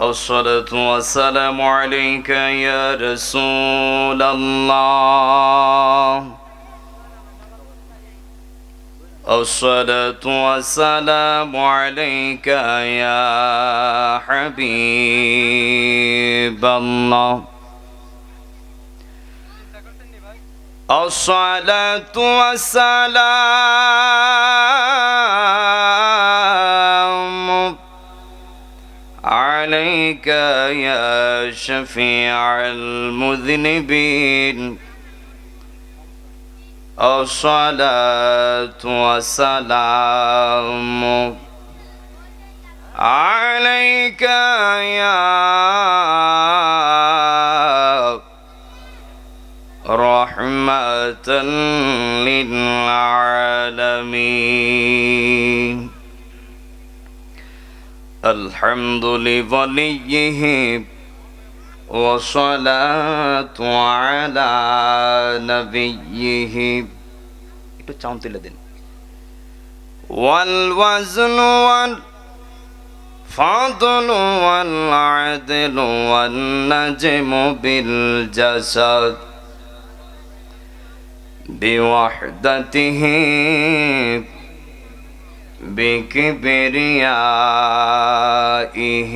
الصلاة والسلام عليك يا رسول الله. الصلاة والسلام عليك يا حبيب الله. الصلاة والسلام عليك يا شفيع المذنبين. الصلاة والسلام عليك يا رحمة للعالمين. الحمد لوليه والصلاة على نبيه. একটু চাউন তুলে দিন। والوزن والفضل والعدل والنجم بالجسد بوحدته بكبريائه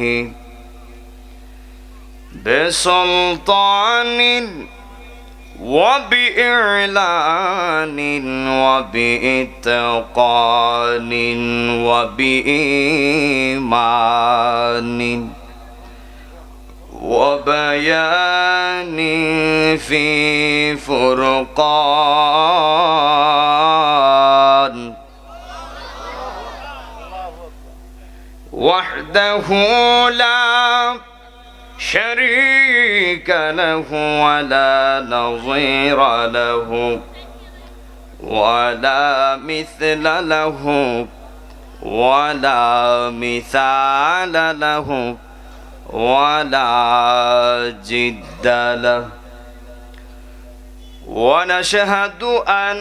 بسلطان وبإعلان وبإتقان وبإيمان وبيان في فرقان وحده لا شريك له ولا نظير له ولا مثل له ولا مثال له ولا جد له. ونشهد أن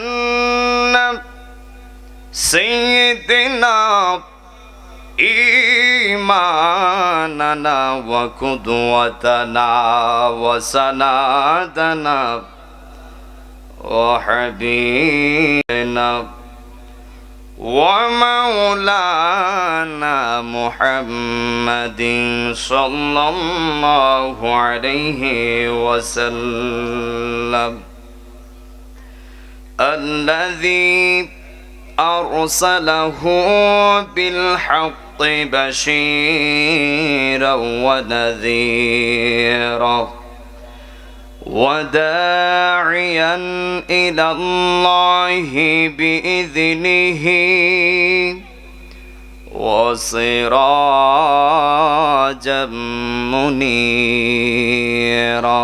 سيدنا إيماننا وقدوتنا وسندنا وحبيبنا ومولانا محمد صلى الله عليه وسلم الذي أرسله بالحق بشيرا ونذيرا وداعيا إلى الله بإذنه وسراجا منيرا.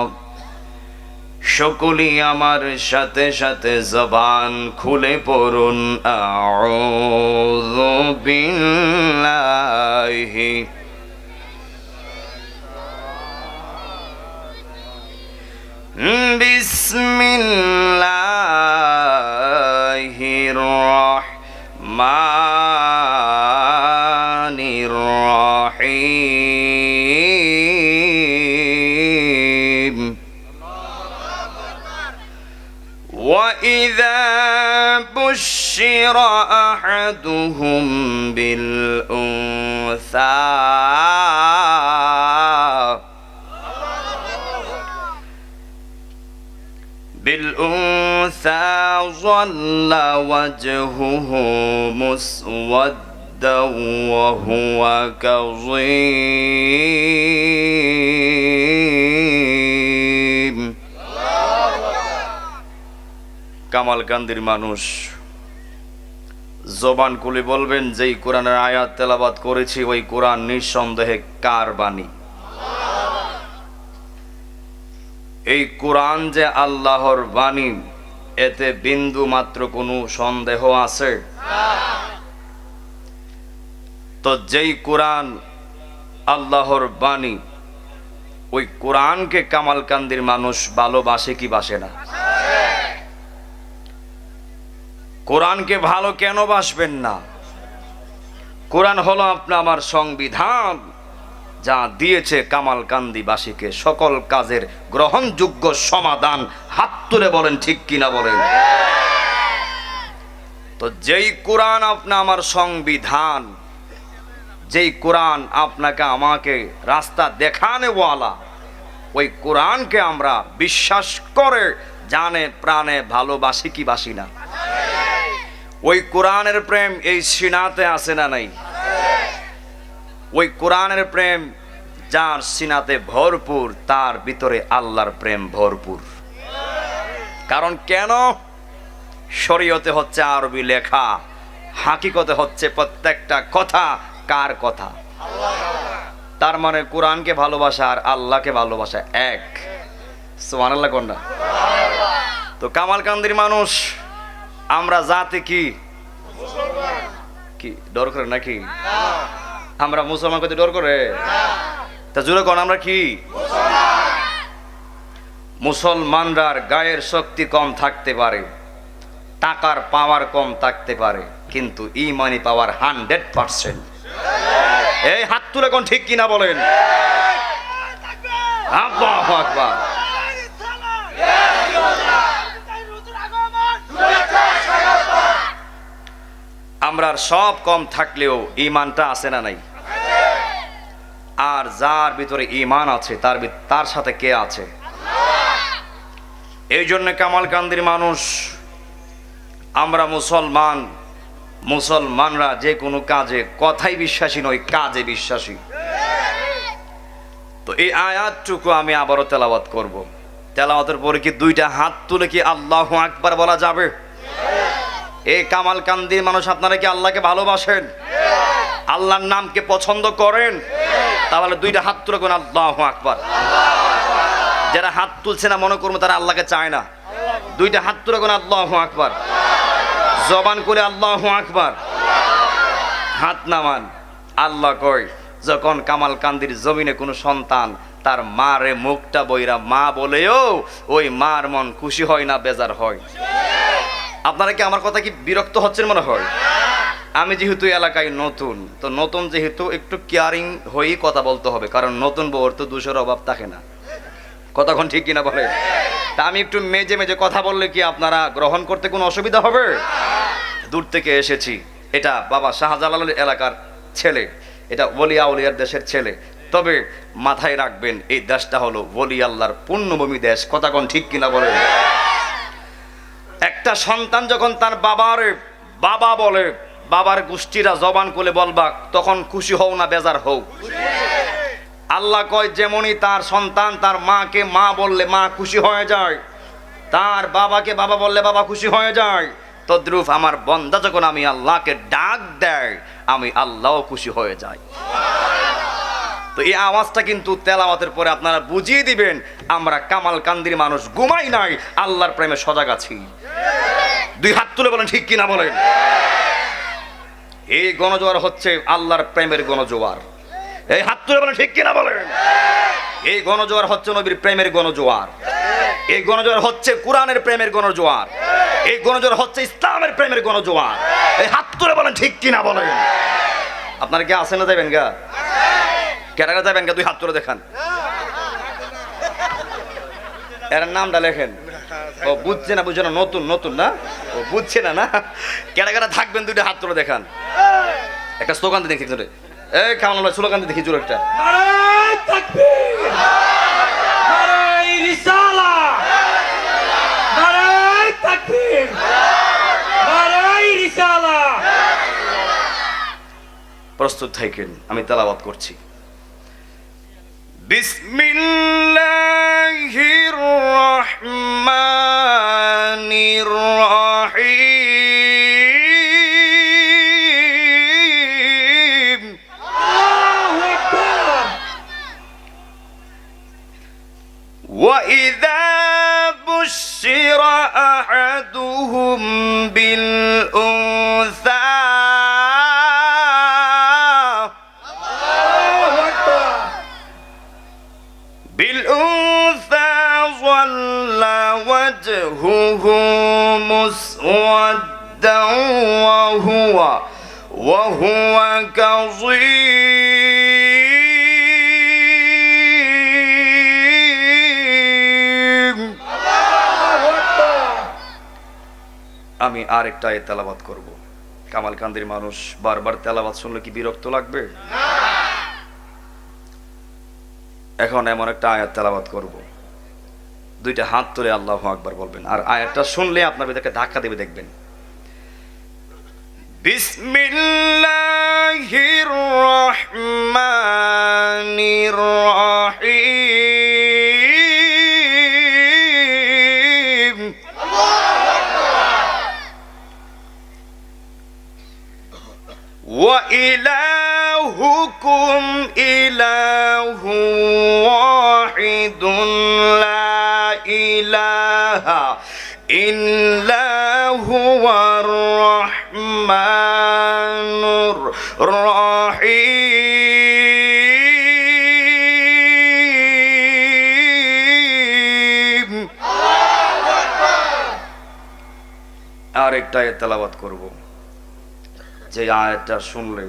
সকলেই আমার সাথে সাথে জবান খুলে পড়ুন আউযু বিল্লাহি বিসমিল্লাহির রহমানির রহিম. وإذا بشر أحدهم بالأنثى ظل وجهه مسودا وهو كظيم. কামালকান্দির মানুষ জবান খুলে বলবেন, যেই কোরআনের আয়াত তেলাওয়াত করেছি ওই কোরআন নিঃসন্দেহে কার বাণী? এই কোরআন যে আল্লাহর বাণী এতে বিন্দু মাত্র কোনো সন্দেহ আছে? তো যেই কোরআন আল্লাহর বাণী ওই কোরআনকে কামালকান্দির মানুষ ভালোবাসে কি বাসে না? কোরআনকে ভালো কেন বাসবেন না? কোরআন হলো আপনার আমার সংবিধান, যা দিয়েছে কামালকান্দিবাসীকে, সকল কাজের গ্রহণযোগ্য সমাধান। হাত তুলে বলেন ঠিক কিনা বলেন। তো যেই কোরআন আমার সংবিধান, যেই কোরআন আপনাকে আমাকে রাস্তা দেখানেওয়ালা, ওই কোরআনকে আমরা বিশ্বাস করে জানে প্রাণে ভালোবাসি কি বাসি না? ওই কোরআনের প্রেম এই সিনাতে আছে না নাই? ওই কোরআনের প্রেম যার সিনাতে ভরপুর, তার ভিতরে আল্লাহর প্রেম ভরপুর। কারণ কেন? শরীয়তে হচ্ছে আরবি লেখা, হাকিকতে হচ্ছে প্রত্যেকটা কথা কার কথা? তার মানে কোরআনকে ভালোবাসা আর আল্লাহকে ভালোবাসা এক। সুবহানাল্লাহ কোন না? তো কামালকান্দির মানুষ আমরা জাতি কি কি ডর করে নাকি? আমরা মুসলমান কত ডর করে? তা জোরে কোন আমরা কি? মুসলমানরার গায়ের শক্তি কম থাকতে পারে, টাকার পাওয়ার কম থাকতে পারে, কিন্তু ইমানি পাওয়ার 100%। এই হাত তুলে কোন ঠিক কিনা বলেন? আল্লাহু আকবার। আমরা সব কম থাকলেও ইমানটা আছে না নাই? আর যার ভিতরে ইমান আছে তার সাথে কে আছে? এই জন্য কামালকান্দির মানুষ আমরা মুসলমানরা যে কোনো কাজে কথাই বিশ্বাসী নয়, কাজে বিশ্বাসী। তো এই আয়াতটুকু আমি আবারও তেলাওয়াত করব। তেলাওয়াতের পরে কি দুইটা হাত তুলে কি আল্লাহু আকবার বলা যাবে? এই কামালকান্দির মানুষ আপনারা কি আল্লাহকে ভালোবাসেন? আল্লাহর নামকে পছন্দ করেন? তাহলে দুইটা হাত তুলে কোন আল্লাহু আকবার। যারা হাত তুলছে না মনে করবো তারা আল্লাহকে চায় না। দুইটা হাত তুলে কোন আল্লাহু আকবার। জবান করে আল্লাহু আকবার। হাত নামান। আল্লাহ কয় যখন কামালকান্দির জমিনে কোনো সন্তান তার মারে মুখটা বইরা মা বলেও ওই মার মন খুশি হয় না বেজার হয়? আপনারা কি আমার কথা কি বিরক্ত হচ্ছেন মনে হয়? আমি যেহেতু এলাকায় নতুন, তো নতুন যেহেতু একটু কেয়ারিং হয়েই কথা বলতে হবে, কারণ নতুন বউর তো দোষের অভাব থাকে না। কতক্ষণ ঠিক কিনা বলে? তা আমি একটু মেজে মেজে কথা বললে কি আপনারা গ্রহণ করতে কোনো অসুবিধা হবে? দূর থেকে এসেছি, এটা বাবা শাহজালালের এলাকার ছেলে, এটা ওলি আউলিয়ার দেশের ছেলে। তবে মাথায় রাখবেন এই দেশটা হলো ওলি আল্লাহর পুণ্যভূমি দেশ। কতক্ষণ ঠিক কিনা বলে? একটা সন্তান যখন তার বাবা বলে, বাবার গোষ্ঠীরা জবান করে বলবা, তখন খুশি হও না বেজার হও? আল্লাহ কয় যেমনই তার সন্তান তার মাকে মা বললে মা খুশি হয়ে যায়, তার বাবাকে বাবা বললে বাবা খুশি হয়ে যায়, তদ্রূপ আমার বান্দা যখন আমি আল্লাহকে ডাক দেয় আমি আল্লাহও খুশি হয়ে যাই। তো এই আওয়াজটা কিন্তু তেলাওয়াতের পরে আপনারা বুঝিয়ে দিবেন আমরা কামালকান্দির মানুষ ঘুমাই নাই, আল্লাহর প্রেমে সজাগ আছি। দুই হাত তুলে বলেন ঠিক কিনা বলেন। এই গণজোয়ার হচ্ছে আল্লাহর প্রেমের গণজোয়ার। এই হাত তুলে বলেন ঠিক কিনা বলেন। এই গণজোয়ার হচ্ছে নবীর প্রেমের গণজোয়ার। এই গণজোয়ার হচ্ছে কোরআনের প্রেমের গণজোয়ার। এই গণজোয়ার হচ্ছে ইসলামের প্রেমের গণজোয়ার। এই হাত তুলে বলেন ঠিক কিনা বলেন। আপনারা কি আসেন না যাবেন গা? কেডা যাবেন গা? দুই হাত তুলে দেখান। এর নামটা লেখেন। ও বুঝছে না, বুঝছে না, নতুন নতুন না, ও বুঝছে না না। কেডা থাকবেন দুইটা হাত তুলে দেখান। একটা স্লোগান দিয়ে দেখি জোরে। এই কেমন হলো স্লোগান দিয়ে দেখি জোরে একটা। নারায়ে তাকবীর, নারায়ে রিসালাত, নারায়ে তাকবীর, নারায়ে রিসালাত। প্রস্তুত থাকেন, আমি তেলাওয়াত করছি। বিসমিল্লাহির রহমানির রহিম। আল্লাহু আকবার। ওয়া ইযা বুশিরা আহাদুহুম বিল উনসা وجهه مسودا وهو كظيم আমি আরেকটা আয়াত তেলাওয়াত করব। কামালকান্দির মানুষ বারবার তেলাওয়াত শুনলে কি বিরক্ত লাগবে? এখন এমন একটা আয়াত তেলাওয়াত করব, দুইটা হাত তুলে আল্লাহু আকবার বলবেন, আর আয়াতটা শুনলে আপনার ভিতরে ধাক্কা দেবে, দেখবেন। বিসমিল্লাহির রহমানির রহিম। ওয়া ইলাহুকুম ইলাহু ওয়াহিদুন লা ইলাহা ইল্লা হুয়ার রহমানুর রহিম। আরেকটা আয়াত তেলাওয়াত করব, যে আয়াতটা শুনলে,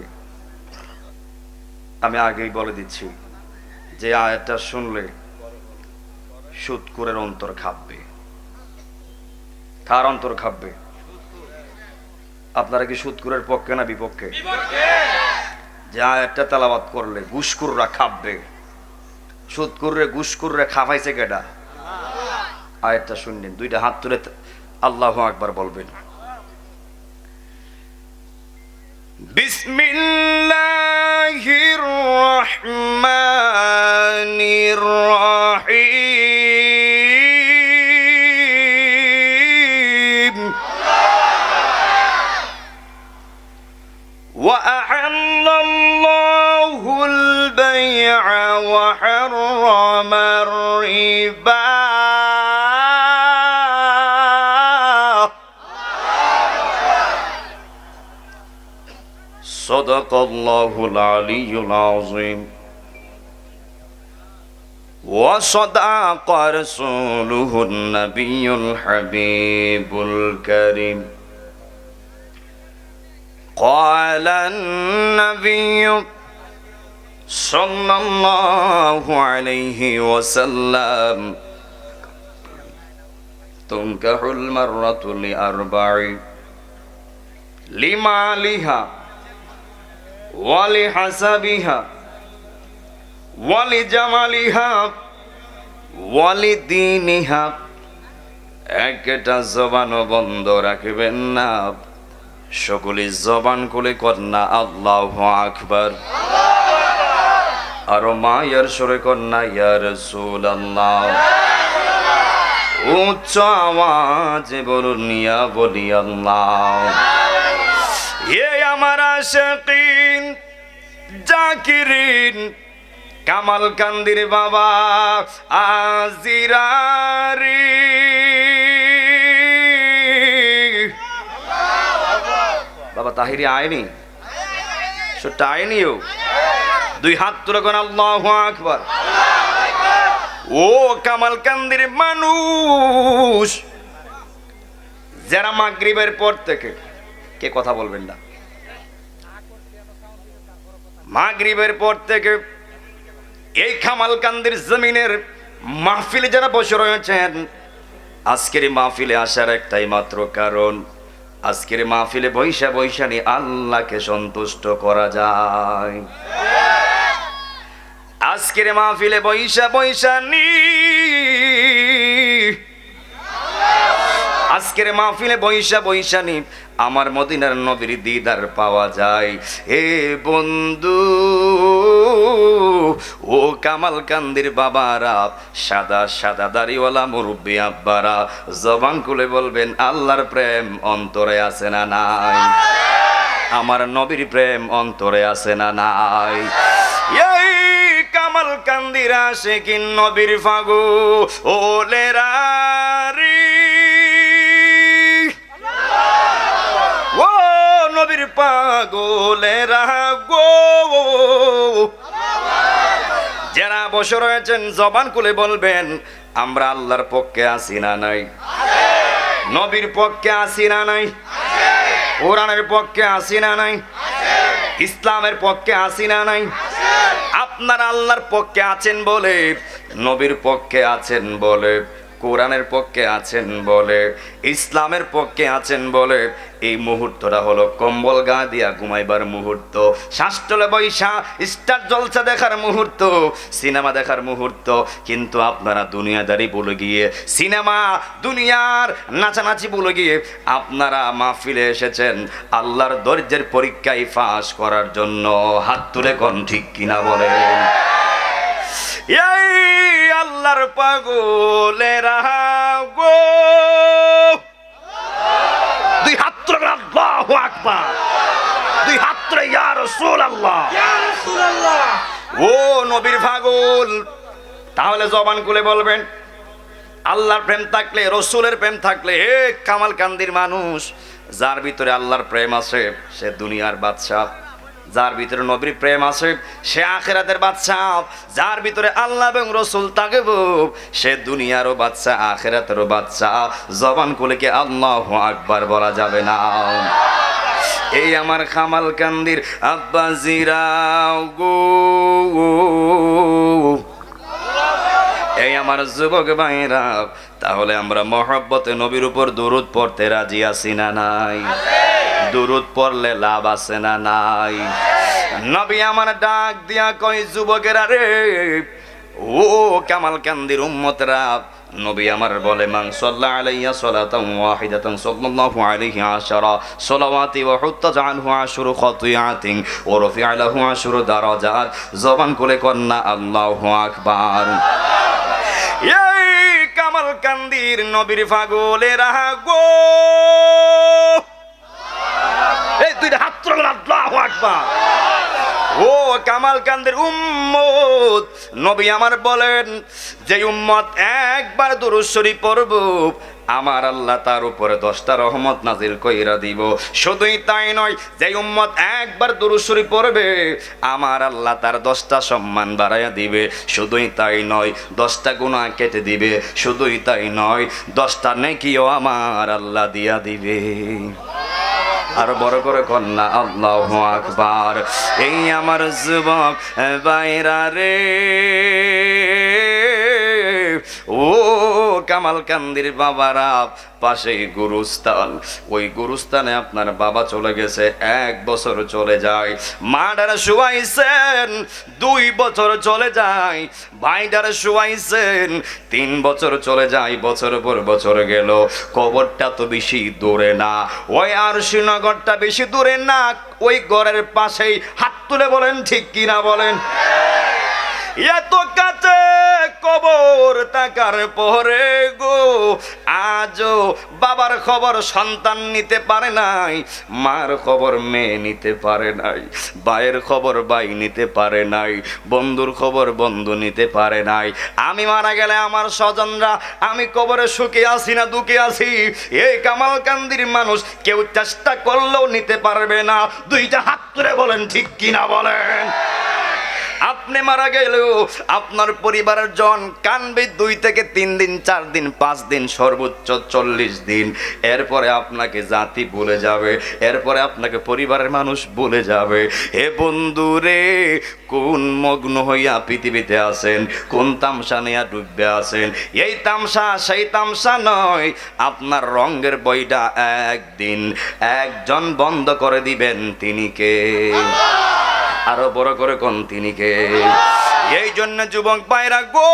আমি আগেই বলে দিচ্ছি, যে আয়াতটা শুনলে সুদখোরের অন্তর খাববে। কার অন্তর খাববে? আপনারা কি সুদখোরের পক্ষে না বিপক্ষে? যে আয়াতটা তেলাওয়াত করলে ঘুষখোররা খাববে। সুদখোররে ঘুষখোররে খাওয়াইছে কেডা? আয়াতটা শুনলেন, দুইটা হাত তুলে আল্লাহু আকবার বলবেন। বিসমিল্লাহির রহমানির রহিম। وأحل الله البيع وحرم الربا صدق الله العلي العظيم وصدق رسوله النبي الحبيب الكريم قال النبي صلى الله عليه وسلم تنكح المرأة لأربع لمالها ولحسبها ولجمالها ولدينها। একটা জবানও বন্ধ রাখবেন না, সকলে জবান খুলে কন্যা আল্লাহু আকবার। আর মায়ের সুরে কন্যা ইয়া রাসূলুল্লাহ। উচ্চ আওয়াজে বলুন ইয়া বলি আল্লাহ। এ আমার আশিকিন জাকিরিন কামালকান্দির বাবা আজিরারি, বাবা তাহিরি আয়নি, সেটা আয়নিও। দুই হাত তুলে কোন আল্লাহু আকবার। ও কামালকান্দির মানুষ, যারা মাগরিবের পর থেকে, কে কথা বলবেন না, মাগরিবের পর থেকে এই কামালকান্দির জমিনের মাহফিলে যারা বসে রয়েছেন, আজকের মাহফিলে আসার একটাই মাত্র কারণ, আজকের মাহফিলে বৈশা বৈশানি আল্লাহকে সন্তুষ্ট করা যায়। আজকের মাহফিলে বৈশা বৈশানি, আজকের মাহফিলে বৈশা বৈশানি আমার মদিনার নবীর দিদার পাওয়া যায়। হে বন্ধু, ও কামালকান্দির বাবারা, সাদা সাদা দাড়িওয়ালা মুরব্বী আব্বারা, জবান খুলে বলবেন আল্লাহর প্রেম অন্তরে আছে না নাই? আমার নবীর প্রেম অন্তরে আছে না নাই? এই কামালকান্দির আশিকিন নবীর ফাগু ওলেরা রে, ও নবীর পাগলেরা গো, যারা বসে রয়েছেন জবান খুলে বলবেন আমরা আল্লাহর পক্ষে আছি না নাই? নবীর পক্ষে আছি না নাই? কোরআনের পক্ষে আছি না নাই? ইসলামের পক্ষে আছি না নাই? আপনারা আল্লাহর পক্ষে আছেন বলে, নবীর পক্ষে আছেন বলে কোরআনের পক্ষে আছেন বলে, ইসলামের পক্ষে আছেন বলে এই মুহূর্তটা হলো কম্বল গা দিয়া ঘুমাইবার মুহূর্ত, শ্বাসটলে বৈশা স্টার জলসা দেখার মুহূর্ত, সিনেমা দেখার মুহূর্ত। কিন্তু আপনারা দুনিয়াদারি বলে গিয়ে, সিনেমা দুনিয়ার নাচানাচি বলে গিয়ে আপনারা মাহফিলে এসেছেন আল্লাহর ধৈর্যের পরীক্ষায় পাস করার জন্য। হাত তুলে কোন ঠিক কিনা বলেন? এই আল্লাহর পাগলেরা গো, দুই হাত তুলে আল্লাহু আকবার, দুই হাত তুলে ইয়া রাসূলুল্লাহ, ইয়া রাসূলুল্লাহ। ও নবীর পাগল, তাহলে জবান খুলে বলবেন আল্লাহর প্রেম থাকলে, রসুলের প্রেম থাকলে, হে কামালকান্দির মানুষ, যার ভিতরে আল্লাহর প্রেম আছে সে দুনিয়ার বাদশা, যার ভিতরে নবীর প্রেম আছে সে আখিরাতের বাদশা, যার ভিতরে আল্লাহ এবং রসুল থাকবে সে দুনিয়ারও বাদশা আখিরাতেরও বাদশা। জবান খুলে কি আল্লাহু আকবার বলা যাবে না? এই আমার কামালকান্দির আব্বাজিরা গো, এই আমার যুবক ভাইরা, তাহলে আমরা মহব্বতে নবীর উপর দুরূদ পড়তে রাজি আছি না নাই? দুরূদ পড়লে লাভ আছে না নাই? নবী আমার ডাক দিয়া কই, যুবকেরা রে, ও কামালকান্দির উম্মতরা, নবী আমার বলে, মান সাল্লা আলাইয়া সালাতান ওয়াহিদাতান সাল্লাল্লাহু আলাইহি আশারা সালাওয়াতি ওয়া হুত্তা আনহু আশরু খাতিয়াতিন ওয়া রাফি'a লাহু আশরু দারাজাত। জবান খুলে কন্না আল্লাহু আকবার। এই কামালকান্দির নবীর পাগলেরা গো, এই দুইটা হাত তুলে আল্লাহু আকবার। ও কামালকান্দির উম্মত, নবী আমার বলেন যে উম্মত একবার দুরূদ শরীফ পড়ব আমার আল্লাহ তার উপরে 10টা রহমত নাজিল কইরা দিব। শুধুই তাই নয়, যে উম্মত একবার দুরূদ শরীফ পড়বে আমার আল্লাহ তার 10টা সম্মান বাড়াইয়া দিবে। শুধুই তাই নয়, 10টা গুনাহ কেটে দিবে। শুধুই তাই নয়, 10টা নেকিও আমার আল্লাহ দিয়া দিবে। আর বড় করে কন্যা আল্লাহু আকবার। এই আমার যুবক ভাইরা রে, ও কামালকান্দির বাবারা, পাশেই গুরুস্থান, ওই গুরুস্থানে আপনার বাবা চলে গেছে, 1 বছর চলে যায়। মাডারে শুয়াইছেন 2 বছর চলে যায়, ভাইডারে শুয়াইছেন 3 বছর চলে যায়। বছর পর বছর গেল, কবরটা তো বেশি দূরে না, ওই আরশিনগরটা বেশি দূরে না, ওই ঘরের পাশেই। হাত তুলে বলেন ঠিক কিনা বলেন? এত কাছে কবর থাকার পরে গো, আজও বাবার খবর সন্তান নিতে পারে নাই, মার খবর মেয়ে নিতে পারে নাই, ভাইয়ের খবর ভাই নিতে পারে নাই, বন্ধুর খবর বন্ধু নিতে পারে নাই। আমি মারা গেলে আমার স্বজনরা, আমি কবরে সুখে আছি না দুঃখে আছি, এই কামালকান্দির মানুষ কেউ চেষ্টা করলেও নিতে পারবে না। দুইটা হাত তুলে বলেন ঠিক কিনা বলেন? আপনি মারা গেলেও আপনার পরিবারের জন কানবে 2 থেকে 3 দিন, 4 দিন, 5 দিন, সর্বোচ্চ 40 দিন। এরপরে আপনাকে জাতি ভুলে যাবে, এরপরে আপনাকে পরিবারের মানুষ ভুলে যাবে। হে বন্ধু রে, কোন মগ্ন হইয়া পৃথিবীতে আছেন, কোন তামসা নিয়া ডুববে আছেন? এই তামসা সেই তামসা নয়, আপনার রঙের বইটা একদিন একজন বন্ধ করে দিবেন। তিনি কে? আরো বড় করে কোন তিনি কে? এই জন্য যুবক ভাইরা গো,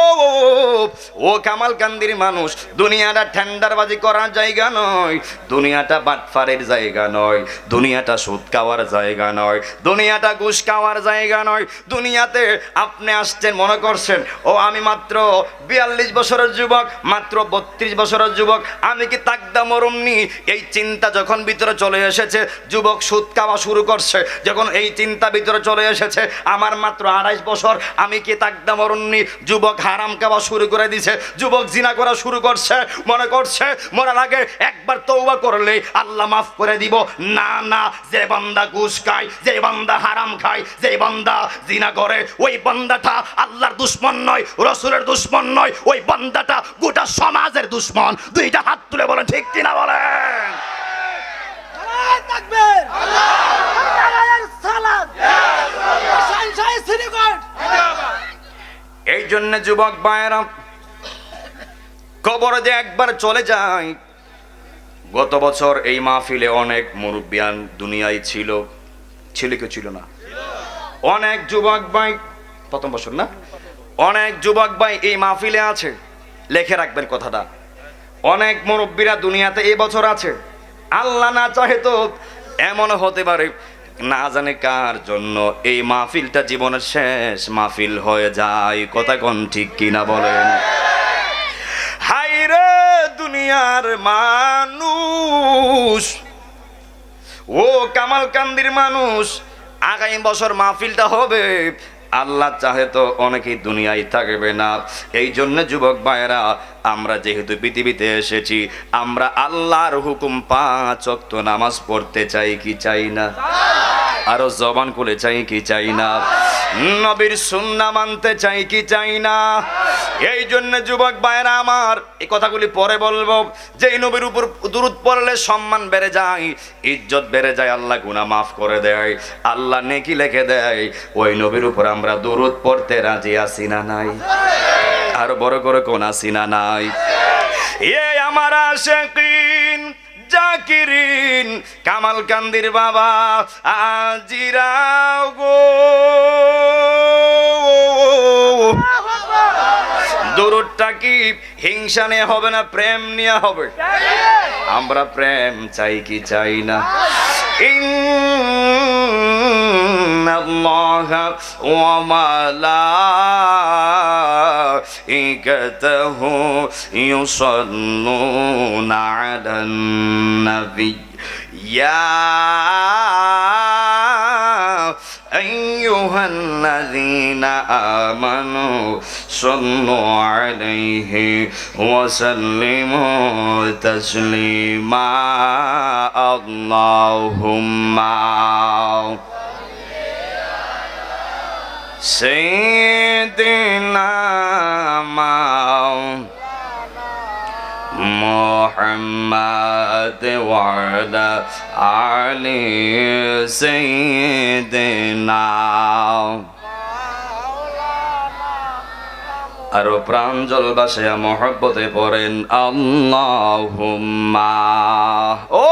ও কামালকান্দির মানুষ, দুনিয়াটা টেন্ডারবাজি করার জায়গা নয়, দুনিয়াটা বাটফারের জায়গা নয়, দুনিয়াটা সুদ খাওয়ার জায়গা নয়, দুনিয়াটা ঘুষ খাওয়ার জায়গা নয়। দুনিয়াতে আপনি আসছেন মনে করছেন ও আমি মাত্র 42 বছরের যুবক, মাত্র 32 বছরের যুবক, আমি কি তাকদা মরুমনি? এই চিন্তা যখন ভিতরে চলে এসেছে, যুবক সুদ খাওয়া শুরু করছে, যখন এই চিন্তা ভিতরে চলে এসেছে, আমার মাত্র 28 বছর, আমি কি তাকদা মরুমনি? যুবক হারাম খাওয়া শুরু করে দিছে, যুবক জিনা করা শুরু করছে, মনে করছে মরার আগে একবার তওবা করলে আল্লাহ মাফ করে দিব। না না, যে বান্দা ঘুষ খায়, যে বান্দা হারাম খায়, যে বান্দা জিনা করে, ওই বান্দাটা আল্লাহর দুশমন নয়, রাসূলের দুশমন নয়, ওই বান্দাটা গোটা সমাজের দুশমন। দুইটা হাত তুলে বলেন ঠিক কিনা বলেন? আল্লাহু তাকবীর, আল্লাহু সালাত, শানশাহ শ্রীগঞ্জ। এই জন্য যুবক ভাইরা, কবরে যে একবার চলে যায়। গত বছর এই মাহফিলে অনেক মুরব্বিয়ান দুনিয়ায় ছিল কি ছিল না? অনেক যুবক ভাই, প্রথম বছর না, অনেক যুবক ভাই এই মাহফিলে আছে। লিখে রাখবেন কথাটা, অনেক মুরব্বীরা দুনিয়াতে এই বছর আছে। আল্লাহ না চাহে তো এমন হতে পারে, না জানে কার জন্য এই মাহফিলটা জীবনের শেষ মাহফিল হয়ে যায়। কথা কোন ঠিক কিনা বলেন? হায়রে দুনিয়ার মানুষ, ও কামালকান্দির মানুষ, আগামী বছর মাহফিলটা হবে। আল্লাহ চাহে তো অনেকেই দুনিয়ায় থাকবে না। এই জন্য যুবক ভাইয়েরা, আমরা যেহেতু পৃথিবীতে এসেছি, আমরা আল্লাহর হুকুম 5 ওয়াক্ত নামাজ পড়তে চাই কি চাই না? আরো জবান খুলে চাই কি চাই না? নবীর সুন্নাহ মানতে চাই কি চাই না? এই জন্য যুবক ভাইয়েরা আমার, এই কথাগুলি পরে বলবো, যে নবীর উপর দুরূদ পড়লে সম্মান বেড়ে যায়, ইজ্জত বেড়ে যায়, আল্লাহ গুনাহ মাফ করে দেয়, আল্লাহ নেকি লিখে দেয়। ওই নবীর উপর আমরা দুরূদ পড়তে রাজি আছি না নাই? আর বড় করে কোন আছি না নাই? এই আমার আশিকিন জাকিরিন কামালকান্দির বাবা আজিরাও গো, দুরূদটা কি হিংসা নিয়ে হবে না প্রেম নিয়ে হবে? আমরা প্রেম চাই কি চাই না? ইন্নাল্লাহা ওয়া মালাইকাতাহু ইউসাল্লুনা আলান নবী ইয়া আইয়ুহাল্লাযীনা আমানু সাল্লু আলাইহি ওয়া সাল্লিমু তাসলিমা। আল্লাহুম্মা সাইয়্যিদিনা মুহাম্মাদ ওয়া আলা আলি সাইয়্যিদিনা। আরো প্রাঞ্জল ভাষায় মহব্বতে পড়েন আল্লাহুম্মা। ও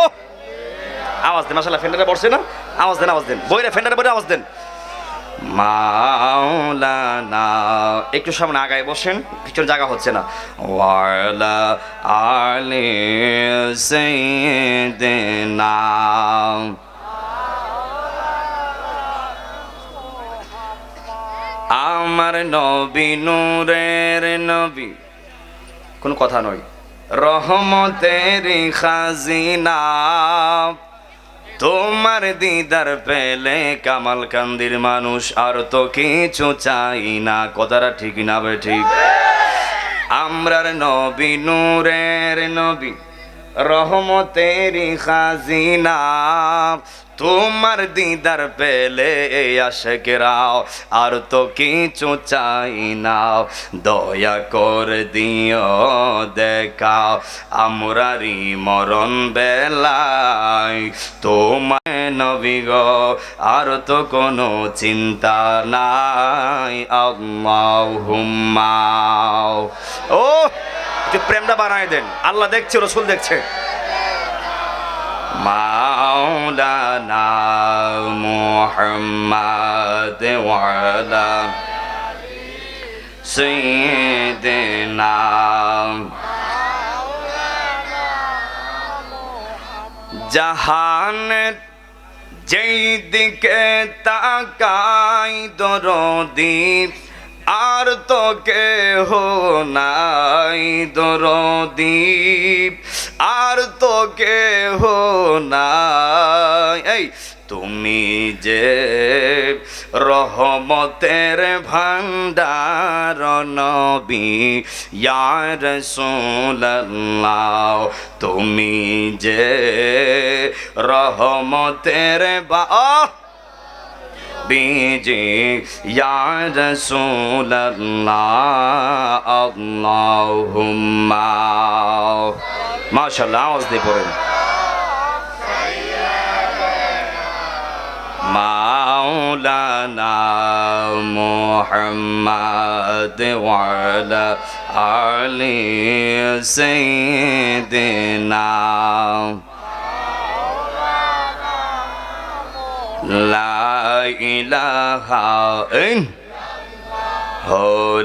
আওয়াজ দেন, মাশাআল্লাহ ফেন্ডারে পড়ছে না? আওয়াজ দেন, আওয়াজ দেন, বইরে ফেন্ডারে বইরে আওয়াজ দেন। মাওলানা, একটু সামনে আগায় বসেন, পিছনে জায়গা হচ্ছে না। ওয়ালা আলি সাইয়্যিদিনা। আমার নবী নূরের নবী, কোন কথা নয়, রহমতের খাজিনা, তোমার দিদার পেলে কামালকান্দির মানুষ আর তো কিছু চাই না। কথাটা ঠিক না বে ঠিক? আমরার নবী নূরের নবী, রহমতের খাজিনা, তোমার দিদার পেলে আশিকরাও আর তো কিছু চাই না। দয়া করে দিও দেখাও আমরারি মরণ বেলায়, তোমার নবী গো আর তো কোনো চিন্তা নাই। আল্লাহুম্মা। ও একটু প্রেমটা বানায় দেন, আল্লাহ দেখছে, রাসূল দেখছে। মাওলানা মুহাম্মাদ ওয়া আলা সাইয়্যিদিনা। জাহানের যেই দিকে তাকাই দরদি, আর তো কেহ নাই দরদি, আর তো কেহ নাই। এই তুমি যে রহমতের ভান্ডার নবী ইয়া রাসূলুল্লাহ, তুমি যে রহমতের বিজি ইয়া রাসূলুল্লাহ। আল্লাহুম্মা। মাশাআল্লাহ, আওয়াজ দিয়ে পড়েন। مولانا محمد وعلى آل سيدنا لا إله إلا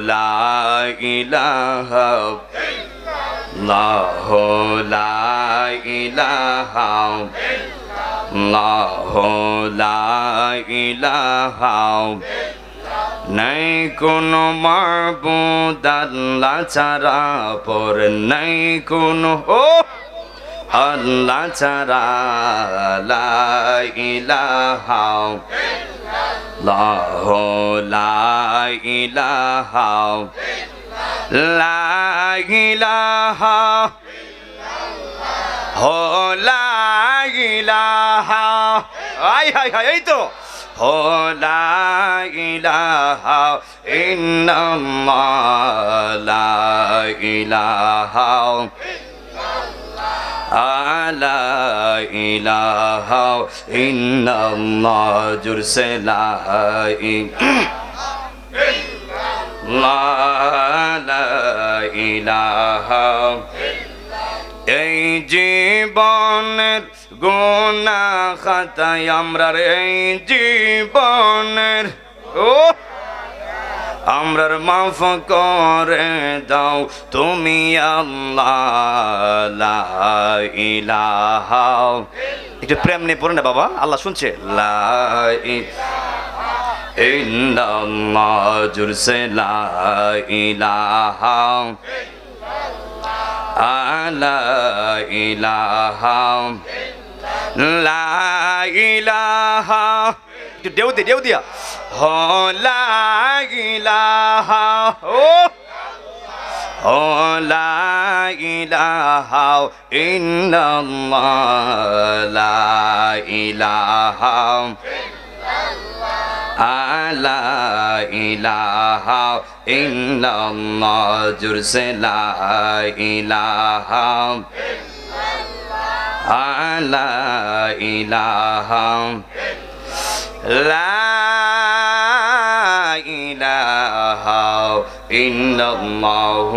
لا إله الله لا إله الله لا إله নাই কোনো মাবুদ আল্লাহ ছাড়া পর নাই কোনো আল্লাহ ছাড়া লা ইলাহা ইল্লাল্লাহ লা ইলাহা লা ইলাহা হো লা ইলাহা আই হাই হাই এই তো হো লা ইলাহা ইল্লাল্লাহ লা ইলাহা লা ইলাহা ইল্লাল্লাহ জুরসে লা ইলাহা এই জীবনের গুনাহ খাতায় আমরার এই জীবনের আমরার মাফ করে দাও তুমি আল্লাহ লা ইলাহা একটু প্রেম নিয়ে পড়ে না বাবা আল্লাহ শুনছে লা ইল্লাল্লাহ জুরসে লা ইলাহা লা ইলাহা লা ইলাহা একটু দেউ দিয়া হো লা ইলাহা ও লা ইলাহা ইল্লাল্লাহ লা ইলাহা লা ইলাহা ইল্লাল্লাহ জুরসে লা ইলাহা লা ইলাহা লা ইলাহা ইল্লাল্লাহ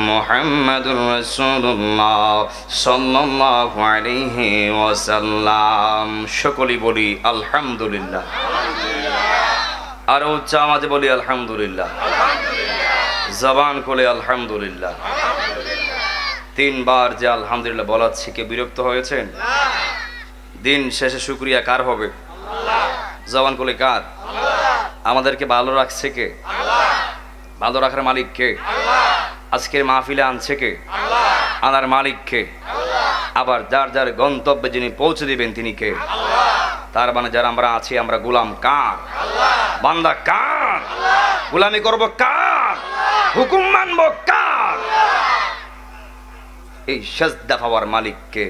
মুহাম্মাদুর রাসূলুল্লাহ সাল্লাল্লাহু আলাইহি ওয়াসাল্লাম সকলেই বলি আলহামদুলিল্লাহ আর উচ্চ আওয়াজে বলি আলহামদুলিল্লাহ জবান খুলে আলহামদুলিল্লাহ তিনবার যে আলহামদুলিল্লাহ বলাচ্ছি কে বিরক্ত হয়েছেন দিন শেষে শুকরিয়া কার হবে জবান খুলে কার আমাদেরকে ভালো রাখছে কে ভালো রাখার মালিক কে আজকের মাহফিলে আনছে কে আনার মালিক কে আবার যার যার গন্তব্যে যিনি পৌঁছে দিবেন তিনি কে তার মানে যারা আমরা আছি আমরা গোলাম কার বান্দা কার গোলামি করব কার হুকুম মানব কার এই সাজদা পাওয়ার মালিক কে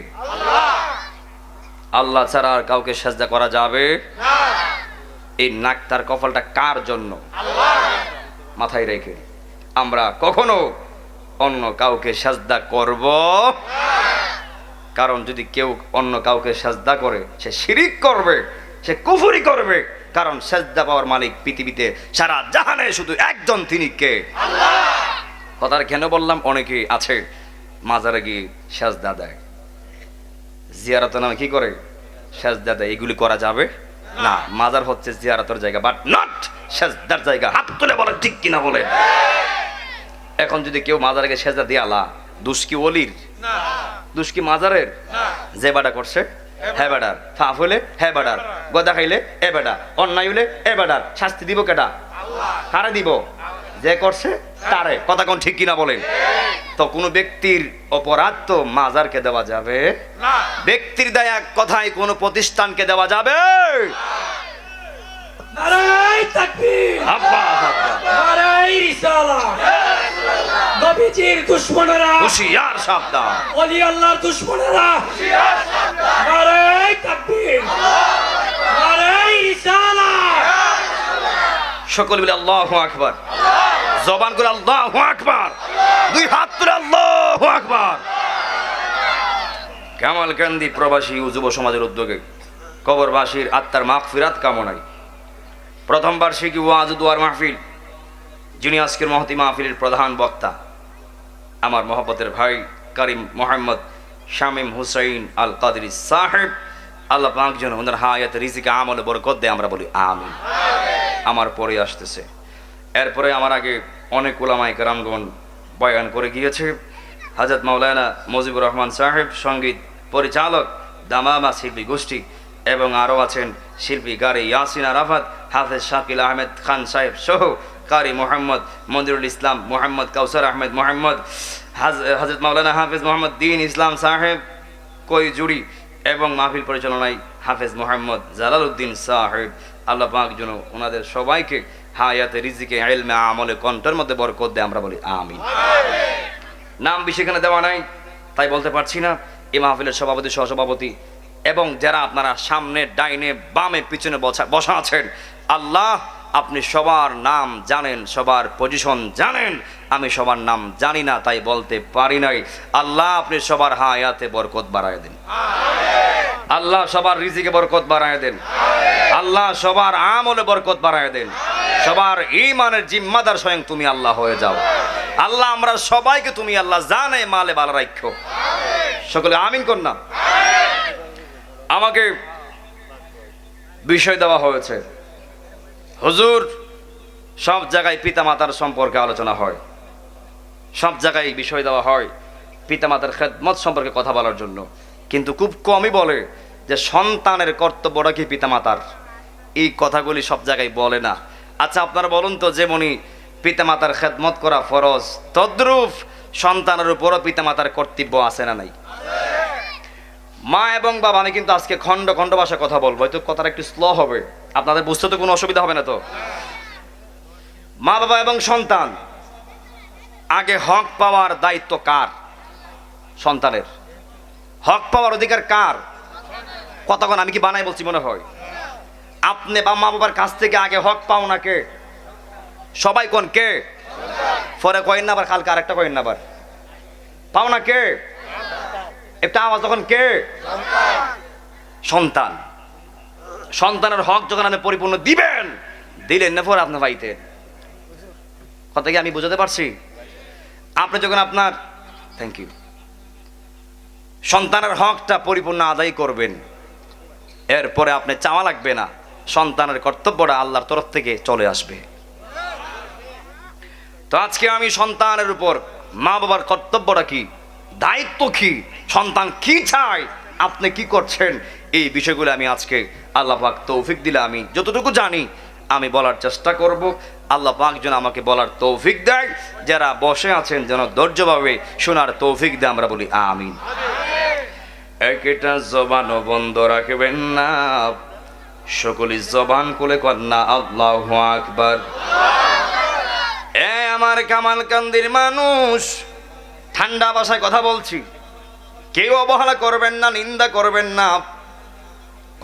আল্লাহ ছাড়া আর কাউকে সাজদা করা যাবে না এই নাক তার কপালটা কার জন্য মাথায় রেখে আমরা কখনো অন্য কাউকে সাজদা করব কারণ যদি কেউ অন্য কাউকে সাজদা করে সে শিরিক করবে সে কুফরি করবে কারণ সাজদা পাওয়ার মালিক পৃথিবীতে সারা জাহানে শুধু একজন তিনি কে আল্লাহ কথাটা কেন বললাম অনেকে আছে মাজারে গিয়ে সাজদা দেয় জিয়ারতের নামে কি করে সাজদা দেয় এগুলি করা যাবে না মাজার হচ্ছে জিয়ারতের জায়গা বাট নট সাজদার জায়গা হাত তুলে বলে ঠিক কিনা বলে এখন যদি কেউ মাজারে গিয়ে সাজদা দিয়ালা দোষ কি ওলির না দোষ কি মাজারের না যে বাড়া করছে হ্যাঁ বেডার ফাফ হলে হ্যাঁ বেডার গদা খাইলে এ বেডা অন্যায় হলে এ বেডার শাস্তি দিব কেডা আল্লাহ কারে দিব যে করছে তারে কথা কোন ঠিক কিনা বলেন তো কোনো ব্যক্তির অপরাধ তো মাজারকে দেওয়া যাবে না ব্যক্তির দায়া কথায় কোনো প্রতিষ্ঠানকে দেওয়া যাবে নারায়ে তাকবীর আল্লাহু আকবার নারায়ে রিসালাত নবীজির দুশমনেরা হুশিয়ার সাবধান ওলি আল্লাহর দুশমনেরা হুশিয়ার সাবধান নারায়ে তাকবীর নারায়ে রিসালাত সকল মিলে আল্লাহু আকবার জবান করে আল্লাহু আকবার দুই হাত তুলে আল্লাহু আকবার কামালকান্দি প্রবাসী যুব সমাজের উদ্যোগে কবরবাসীর আত্মার মাগফিরাত কামনায় প্রথম বার্ষিকী ওয়াজ দুয়ার মাহফিল, যিনি আজকের মহতি মাহফিলের প্রধান বক্তা, আমার মহব্বতের ভাই কারিম মোহাম্মদ শামীম হুসাইন আল কাদরি সাহেব, আল্লাহ পাক যেন ওনার হায়াত রিজিকে আমলে বরকত দেয়, আমরা বলি আমিন। আমার পরে আসতেছে, এরপরে আমার আগে অনেক উলামায়ে কেরামগণ বয়ান করে গিয়েছে। হযরত মাওলানা মুজিবুর রহমান সাহেব সঙ্গীত পরিচালক দামামা শিল্পী গোষ্ঠী, এবং আরও আছেন শিল্পী গারি ইয়াসিন আরাফাত, হাফেজ শাকিল আহমেদ খান সাহেব সহ কারি মোহাম্মদ মন্দিরুল ইসলাম, মোহাম্মদ কাউসার আহমেদ মোহাম্মদ, হযরত মাওলানা হাফেজ মোহাম্মদ দ্বীন ইসলাম সাহেব কই জুড়ি, এবং মাহফিল পরিচালনায় হাফেজ মোহাম্মদ জালালউদ্দিন সাহেব। আল্লাহ পাক যেন ওনাদের সবাইকে হায়াতে রিজিকে ইলমে আমলে কণ্ঠের মধ্যে বরকত দেয়, আমরা বলি আমিন। নাম বেশি এখানে দেওয়া নাই তাই বলতে পারছি না। এই মাহফিলের সভাপতি, সহসভাপতি এবং যারা আপনারা সামনে ডাইনে বামে পিছনে বসা আছেন, আল্লাহ আপনি সবার নাম জানেন, সবার পজিশন জানেন। আমি সবার নাম জানি না তাই বলতে পারি নাই। আল্লাহ আপনি সবার হায়াতে বরকত বাড়ায় দেন, আল্লাহ সবার রিজিকে বরকত বাড়ায় দেন, আল্লাহ সবার আমলে বরকত বাড়ায় দেন, সবার ঈমানের জিম্মাদার স্বয়ং তুমি আল্লাহ হয়ে যাও। আল্লাহ আমরা সবাইকে তুমি আল্লাহ জানে মালে ভালো রাখো, সকলে আমিন কর না। আমাকে বিষয় দেওয়া হয়েছে, হুজুর সব জায়গায় পিতামাতার সম্পর্কে আলোচনা হয়, সব জায়গায় বিষয় দেওয়া হয় পিতামাতার খেদমত সম্পর্কে কথা বলার জন্য, কিন্তু খুব কমই বলে যে সন্তানের কর্তব্যটা কি পিতামাতার। এই কথাগুলি সব জায়গায় বলে না। আচ্ছা আপনারা বলুন তো, যেমনি পিতামাতার খেদমত করা ফরজ, তদ্রূপ সন্তানের উপরও পিতামাতার কর্তব্য আছে না নাই? মা এবং বাবা, আমি কিন্তু আজকে খণ্ড খণ্ড ভাষায় কথা বলবো, হয়তো কথাটা একটু স্লো হবে, আপনাদের বুঝতে তো কোনো অসুবিধা হবে না তো? মা বাবা এবং সন্তান, আগে হক পাওয়ার দায়িত্ব কার? সন্তানের। হক পাওয়ার অধিকার কার? কতক্ষণ আমি কি বানাই বলছি মনে হয়? আপনি বা মা বাবার কাছ থেকে আগে হক পাও না কে? সবাই কোন কে? পরে কয়েন না আবার, কালকে আরেকটা কয়েন না আবার, পাও না কে? একটা আওয়াজ তখন কে? সন্তান। সন্তানের হক যখন আপনি পরিপূর্ণ দিবেন, দিলেন না পরে আপনি পাইতেন। কথা কি আমি বুঝাতে পারছি? আপনি যখন আপনার থ্যাংক ইউ সন্তানের হকটা পরিপূর্ণ আদায় করবেন, এরপরে আপনি চাওয়া লাগবে না, সন্তানের কর্তব্যটা আল্লাহর তরফ থেকে চলে আসবে। তো আজকে আমি সন্তানের উপর মা বাবার কর্তব্যটা কি, দায়িত্ব কি, সন্তান কি চায়, আপনি কি করছেন, এই বিষয়গুলো আমি আজকে আল্লাহ পাক তৌফিক দিলে আমি যতটুকু জানি আমি বলার চেষ্টা করব। আল্লাহ পাক যেন আমাকে বলার তৌফিক দেয়, যারা বসে আছেন যেন ধৈর্যভাবে শোনার তৌফিক দেয়, আমরা বলি আমিন। একটা জবানও বন্ধ রাখবেন না, সকলে জবান খুলে কন্যা আল্লাহু আকবার। আমার কামালকান্দির মানুষ, ঠান্ডা ভাষায় কথা বলছি, কেউ অবহেলা করবেন না, নিন্দা করবেন না,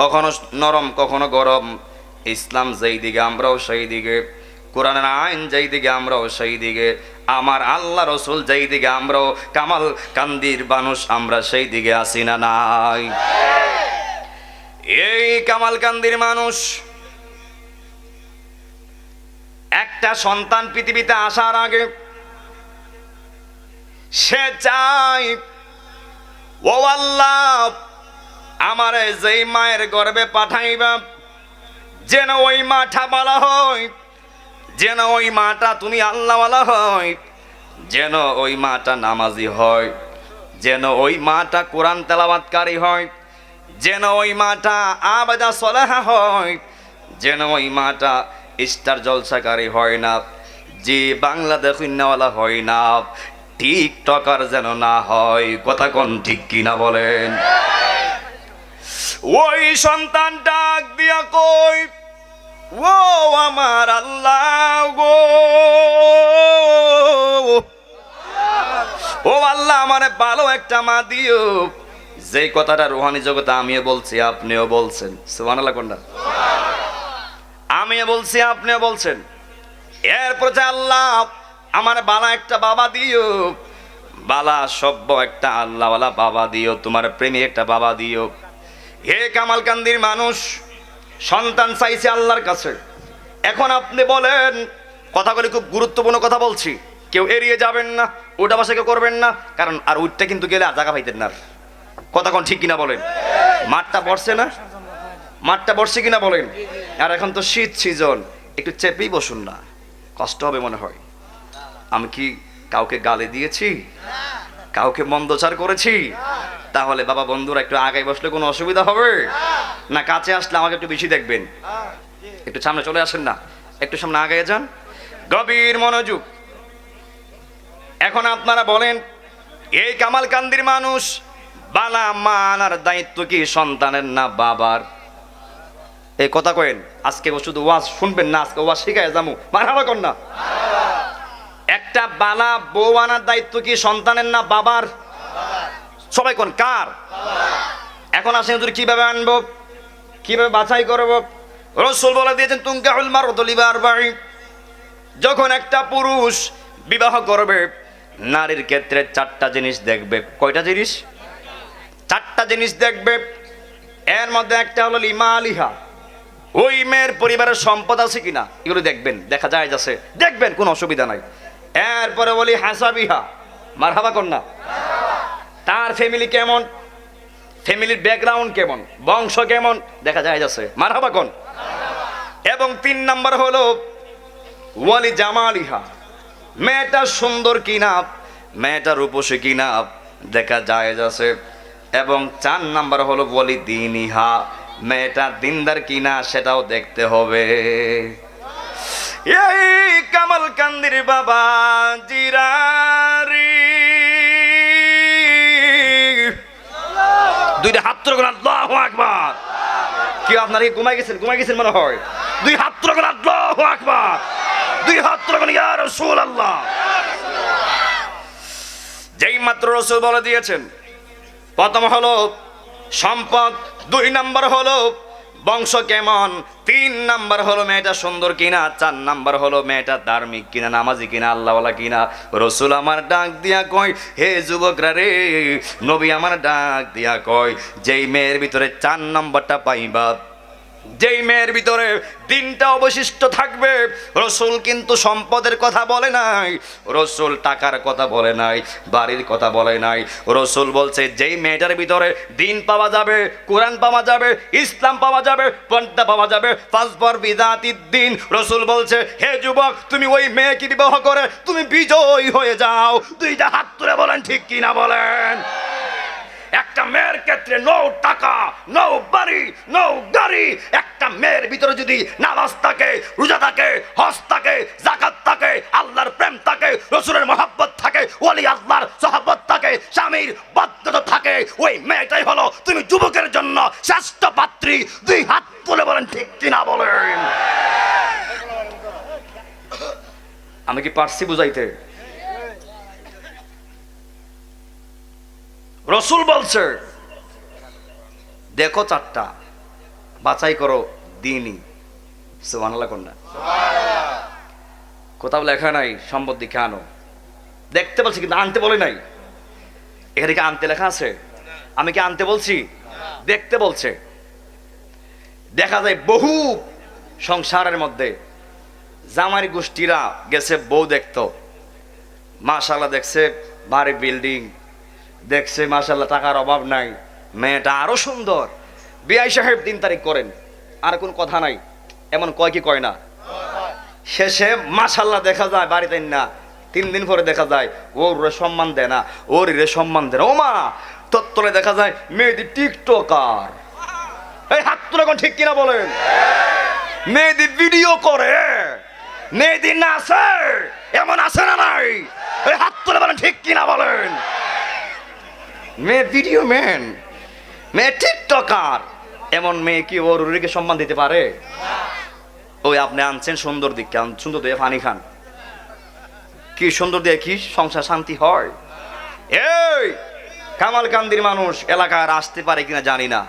কখনো নরম কখনো গরম। ইসলাম যেই দিকে আমরাও সেই দিকে, কোরআনের আইন যেই দিকে আমরাও সেই দিকে, আমার আল্লাহ রসুল যেই দিকে আমরাও কামাল কান্দির মানুষ আমরা সেই দিকে আসি না নাই? এই কামাল কান্দির মানুষ একটা সন্তান পৃথিবীতে আসার আগে সে চাই, ও আল্লাহ আমারে যেই মায়ের গর্ভে পাঠাইবা যেন ওই মাটা বলা হয়, যেন ওই মাটা তুমি আল্লাহওয়ালা হয়, যেন ওই মাটা নামাজি হয়, যেন ওই মাটা কোরআন তেলাওয়াতকারী হয়, যেন ওই মাটা আবাদা সলাহা হয়, যেন ওই মাটা স্টার জলসাকারী হয় না, যে বাংলাদেশ ইন্নাওয়ালা হয় না, টিকটকার যেন না হয়। কথা কোন ঠিক কিনা বলেন? ওই সন্তান ডাক দিয়া কই, ও আমার আল্লাহ গো, ও আল্লাহ আমারে ভালো একটা মা দিও। যেই কথাটা রুহানি জগতে আমিও বলছি, আপনিও বলছেন, সুবহানাল্লাহ কোনটা? আমিও বলছি, আপনিও বলছেন। এরপর যে আল্লাহ আমার বালা একটা বাবা দিও, বালা সভ্য একটা আল্লাহওয়ালা বাবা দিও, তোমার প্রেমী একটা বাবা দিও। হে কামালকান্দির মানুষ, সন্তান চাইছে আল্লাহর কাছে। এখন আপনি বলেন, কথাগুলি খুব গুরুত্বপূর্ণ কথা বলছি, কেউ এড়িয়ে যাবেন না, ওটা বাসা কেউ করবেন না, কারণ আর ওইটা কিন্তু গেলে আর জায়গা পাইতেন না। কথা কোন ঠিক কিনা বলেন? মাঠটা বসছে না, মাঠটা বসছে কিনা বলেন? আর এখন তো শীত সিজন, একটু চেপেই বসুন না, কষ্ট হবে মনে হয়। আমি কি কাউকে গালি দিয়েছি? কাউকে মন্দচার করেছি? তাহলে বাবা বন্ধুরা একটু আগে বসলে কোনো অসুবিধা হবে না? কাছে আসলে আমাকে একটু বেশি দেখবেন। একটু সামনে চলে আসেন না, একটু সামনে আগে যান, গভীর মনোযোগ। এখন আপনারা বলেন, এই কামালকান্দির মানুষ, বালা মা আনার দায়িত্ব কি সন্তানের না বাবার? এই কথা কয়েন। আজকে শুধু ওয়াজ শুনবেন না, আজকে ওয়াজ শিখায় যাবো, মারহাবা কর না। একটা বালা বউ আনার দায়িত্ব কি সন্তানের না বাবার? সবাই কোন কার? এখন আসেন হুজুর কিভাবে আনবো, কিভাবে বাছাই করবো? রাসূল বলে দিয়েছেন, তুনকাহুল মারআতু লিআরবাঈন। যখন একটা পুরুষ বিবাহ করবে, নারীর ক্ষেত্রে চারটা জিনিস দেখবে। কয়টা জিনিস? চারটা জিনিস দেখবে। এর মধ্যে একটা হলো লিমালিহা, ওই মেয়ের পরিবারের সম্পদ আছে কিনা, এগুলো দেখবেন, দেখা যায় যাচ্ছে, দেখবেন, কোনো অসুবিধা নাই। এরপরে বলি হাসাবিহা, মারহাবা কন্যা, তার ফ্যামিলি কেমন, ফ্যামিলির ব্যাকগ্রাউন্ড কেমন, বংশ কেমন, দেখা যায় যাচ্ছে, মারহাবা কোন। এবং 3 নাম্বার হলো ওয়ালি জামালিহা, মেয়েটা সুন্দর কিনা, মেয়েটা রূপসী কিনা, দেখা যায় যাচ্ছে। এবং 4 নাম্বার হলো ওয়ালি দীনিহা, মেয়েটা দিনদার কিনা সেটাও দেখতে হবে। এই কামালকান্দির বাবা জিরারি, দুইটা হাত তুলে আল্লাহু আকবার। কি আপনারা কি ঘুমাই গেছেন মনে হয়? দুই হাত তুলে আল্লাহু আকবার, দুই হাত তুলে ইয়া রাসূলুল্লাহ। যেই মাত্র রাসূল বলে দিয়েছেন, প্রথম হলো সম্পদ, 2 নাম্বার হলো বংশ কেমন, 3 নাম্বার হলো মেয়েটা সুন্দর কিনা, 4 নাম্বার হলো মেয়েটা ধার্মিক কিনা, নামাজি কিনা, আল্লাহওয়ালা কিনা। রাসূল আমার ডাক দিয়া কয়, হে যুবকরা রে, নবী আমার ডাক দিয়া কয়, যেই মেয়ের ভিতরে 4 নাম্বারটা পাইবা, যেই মেয়ের ভিতরে দিনটা অবশিষ্ট থাকবে। রাসূল কিন্তু সম্পদের কথা বলে নাই, রাসূল টাকার কথা বলে নাই, বাড়ির কথা বলে নাই। রাসূল বলছে, যেই মেয়েটার ভিতরে দিন পাওয়া যাবে, কোরআন পাওয়া যাবে, ইসলাম পাওয়া যাবে, পর্দা পাওয়া যাবে, ফাসবর বিযাতিদ দ্বীন। রাসূল বলছে, হে যুবক, তুমি ওই মেয়েকে বিবাহ করে তুমি বিজয়ী হয়ে যাও। দুইটা হাত তুলে বলেন ঠিক কিনা বলেন। একটা মেয়ের ক্ষেত্রে নো টাকা, নো বাড়ি, নো গাড়ি, একটা মেয়ের ভিতরে যদি নামাজ থাকে, রোজা থাকে, হজ থাকে, যাকাত থাকে, আল্লাহর প্রেম থাকে, রাসূলের মহব্বত থাকে, ওলি আল্লাহর সহবত থাকে, স্বামীর বদ্ধতা থাকে, ওই মেয়েটাই হলো তুমি যুবকের জন্য শ্রেষ্ঠ পাত্রী। দুই হাত তুলে বলেন ঠিক কিনা বলেন। আমি কি পারছি বুঝাইতে? রাসূল বলছে, দেখো 4টা, বাছাই করো দিনই। সুবহানাল্লাহ কন্যা, কোথাও লেখা নাই সম্পদ দেখে আনো, দেখতে বলছি কিন্তু আনতে বলে নাই। এখানে কি আনতে লেখা আছে? আমি কি আনতে বলছি? দেখতে বলছে। দেখা যায় বহু সংসারের মধ্যে জামাই গোষ্ঠীরা গেছে বউ দেখতো, মাশাআল্লাহ দেখছে বাড়ি বিল্ডিং, দেখছে মাশাআল্লাহ টাকার অভাব নাই, মেয়েটা আরো সুন্দর, বিআই সাহেব 3 তারিখ করেন, আর কোন কথা নাই, এমন কয় কি কয় না? শেষে মাশাআল্লাহ দেখা যায় বাড়িতে না, 3 দিন পরে দেখা যায় ওর সম্মান দেয় না, ওর সম্মান দেয় না। ও মা, তত্তলে দেখা যায় মেয়েদি টিকটকার। এই হাত তুলে কোন ঠিক কিনা বলেন। মেয়েদি ভিডিও করে, মেয়েদি নাচে, এমন আছে না নাই? এই হাত তুলে বলেন ঠিক কিনা বলেন। মেয়ে ভিডিও ম্যান, মেয়ে টিকটকার, এমন মেয়ে কি ওর রুরিকে সম্মান দিতে পারে? ওই আপনি আনছেন সুন্দর দিক, সুন্দর দিয়ে পানি খান, কি সুন্দর দিয়ে কি সংসার শান্তি হয়? এই কামালকান্দির মানুষ এলাকায় আসতে পারে কিনা জানি না,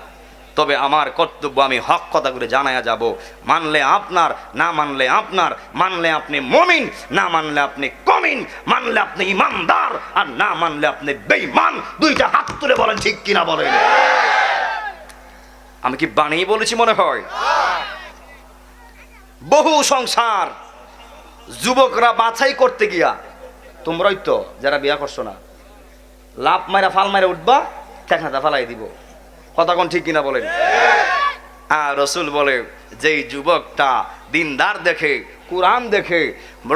তবে আমার কর্তব্য আমি হক কথা করে জানায়া যাব। মানলে আপনার, না মানলে আপনার, মানলে আপনি মুমিন, না মানলে আপনি কমিন, মানলে আপনি ইমানদার, আর না মানলে আপনি বেঈমান। দুইটা হাত তুলে বলেন ঠিক কিনা বলেন। আমি কি বানিয়ে বলেছি মনে হয়? বহু সংসার যুবকরা বাছাই করতে গিয়া, তোমরাই তো যারা বিয়া করছো না, লাভ মাইরা ফাল মাইরা উঠবা, ঠেকনাটা ফালাই দিব। কথা কোন ঠিক কিনা বলেন? আর রসুল বলে, যেই যুবকটা দিনদার দেখে, কুরআন দেখে,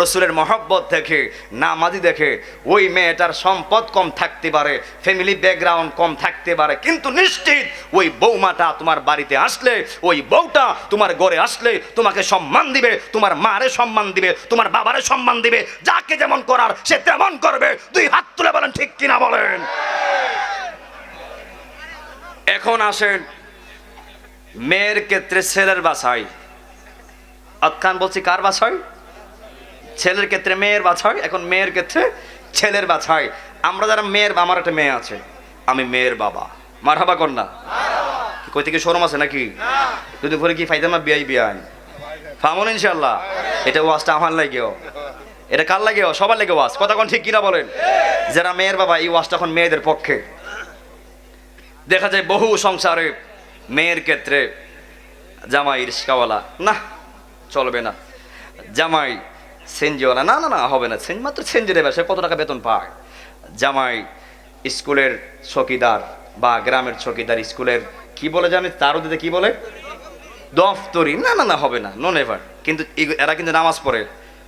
রসুলের মহব্বত দেখে, নামাজি দেখে, ওই মেয়েটার সম্পদ কম থাকতে পারে, ফ্যামিলি ব্যাকগ্রাউন্ড কম থাকতে পারে, কিন্তু নিশ্চিত ওই বৌমাটা তোমার বাড়িতে আসলে, ওই বউটা তোমার ঘরে আসলে তোমাকে সম্মান দিবে, তোমার মারে সম্মান দিবে, তোমার বাবারে সম্মান দিবে, যাকে যেমন করার সে তেমন করবে। দুই হাত তুলে বলেন ঠিক কিনা বলেন? এখন আসেন মেয়ের ক্ষেত্রে ছেলের বাছাই। অতখান বলছি কার বাছাই? ছেলের ক্ষেত্রে মেয়ের বাছাই, এখন মেয়ের ক্ষেত্রে ছেলের বাছাই। আমরা যারা মেয়ের, আমার একটা মেয়ে আছে, আমি মেয়ের বাবা, মারহাবা কর না? কই থেকে শরম আছে নাকি? যদি পরে কি ফাইদাম না বিয়াই বিয়াই ফামন ইনশাল্লাহ। এটা ওয়াজটা আমার লাগেও, এটা কার লাগেও? সবার লাগে ওয়াজ। কথা কোন ঠিক কিনা বলেন? যারা মেয়ের বাবা, এই ওয়াজটা এখন মেয়েদের পক্ষে। দেখা যায় বহু সংসারে মেয়ের ক্ষেত্রে জামাই রিস্কাওয়ালা, না চলবে না। জামাই সেনজিওয়ালা, না না না হবে না। মাত্র সেনজি দেবে, সে কত টাকা বেতন পায়। জামাই স্কুলের চকিদার বা গ্রামের চকিদার, স্কুলের কি বলে জানি, তারও দিতে কি বলে, দফতরি, না না না হবে না, নো নেভার। কিন্তু এরা কিন্তু নামাজ পড়ে,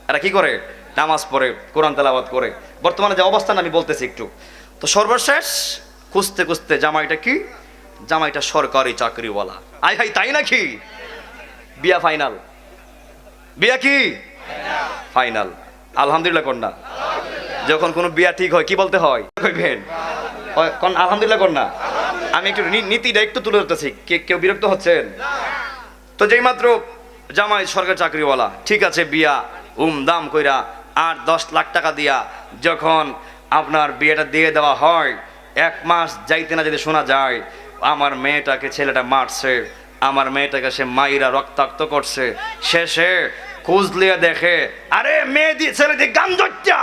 এরা কি করে? নামাজ পড়ে, কোরআন তেলাওয়াত করে। বর্তমানে যে অবস্থান আমি বলতেছি একটু, তো সর্বশেষ খুঁজতে খুঁজতে জামাইটা কি, জামাইটা সরকারি চাকরিওয়ালা। আই হাই তাই নাকি? বিয়া ফাইনাল, বিয়া কি ফাইনাল? আলহামদুলিল্লাহ কন্যা। যখন কোনো বিয়া ঠিক হয় কি বলতে হয়? আলহামদুলিল্লাহ কন্যা। আমি একটু নীতিটা একটু তুলে ধরতেছি, কেউ বিরক্ত হচ্ছেন? তো যেই মাত্র জামাই সরকারি চাকরিওয়ালা, ঠিক আছে, বিয়া দাম কইরা 8-10 লাখ টাকা দিয়া যখন আপনার বিয়েটা দিয়ে দেওয়া হয়, 1 মাস যাইতে না যদি শোনা যায় আমার মেয়েটাকে ছেলেটা মারছে, আমার মেয়েটাকে সে মাইরা রক্তাক্ত করছে। শেষে খুঁজলিয়ে দেখে, আরে মেয়ে দিয়ে ছেলে দিয়ে গাঞ্জা,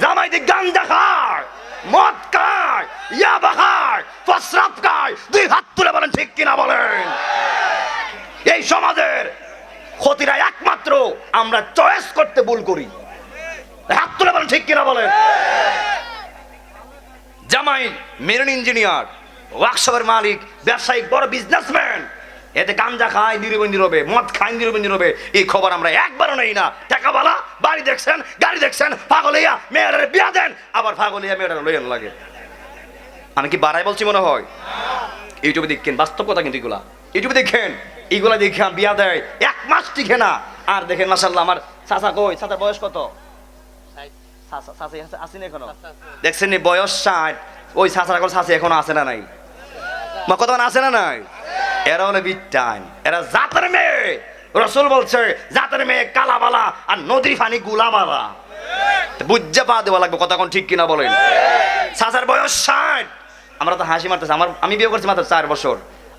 জামাই দিয়ে গাঞ্জা খায়, মদ খায়, ইয়াবা খায়, প্রস্রাব খায়। দুই হাত তুলে বলেন ঠিক কিনা বলেন? এই সমাজের ক্ষতিরা একমাত্র আমরা চয়েস করতে ভুল করি। হাত তুলে বলেন ঠিক কিনা বলেন? জামাই মেরিন ইঞ্জিনিয়ার, ওয়ার্কশপের মালিক, ব্যবসায়িক বড় বিজনেসম্যান, এতে গাঞ্জা খায় নীরবে নীরবে, মদ খায় নীরবে নীরবে, এই খবর আমরা একবারও নেই না। টাকাওয়ালা, বাড়ি দেখছেন, গাড়ি দেখছেন, পাগলিয়া মেয়েরা বিয়া দেন, আবার পাগলিয়া মেয়েরা লইয়েন লাগে। আমি কি বাড়াই বলছি মনে হয়? ইউটিউবে দেখেন, বাস্তব কথা কিন্তু এগুলা ইউটিউবে দেখেন, এইগুলা দেখে বিয়া দেয় 1 মাস টিকে না। আর দেখেন মাশাআল্লাহ, আমার চাচা কই, চাচার বয়স কত? আসেন এখনো, দেখছেন বয়স 60, ওই চাচার এখন চাচি এখনো আছে না নাই? কত আছে না নাই? এরা হলো বিটাইন, এরা জাতের মেয়ে। রসুল বলছে জাতের মেয়ে কালাবালা আর নদীর পানি গুলাবালা, বুঝে পা দেওয়া লাগবে। কথা কোন ঠিক কিনা বলেন? চাচার বয়স 60, আমরা তো হাসি মারতেছি। আমি বিয়ে করছি মাত্র 4 বছর,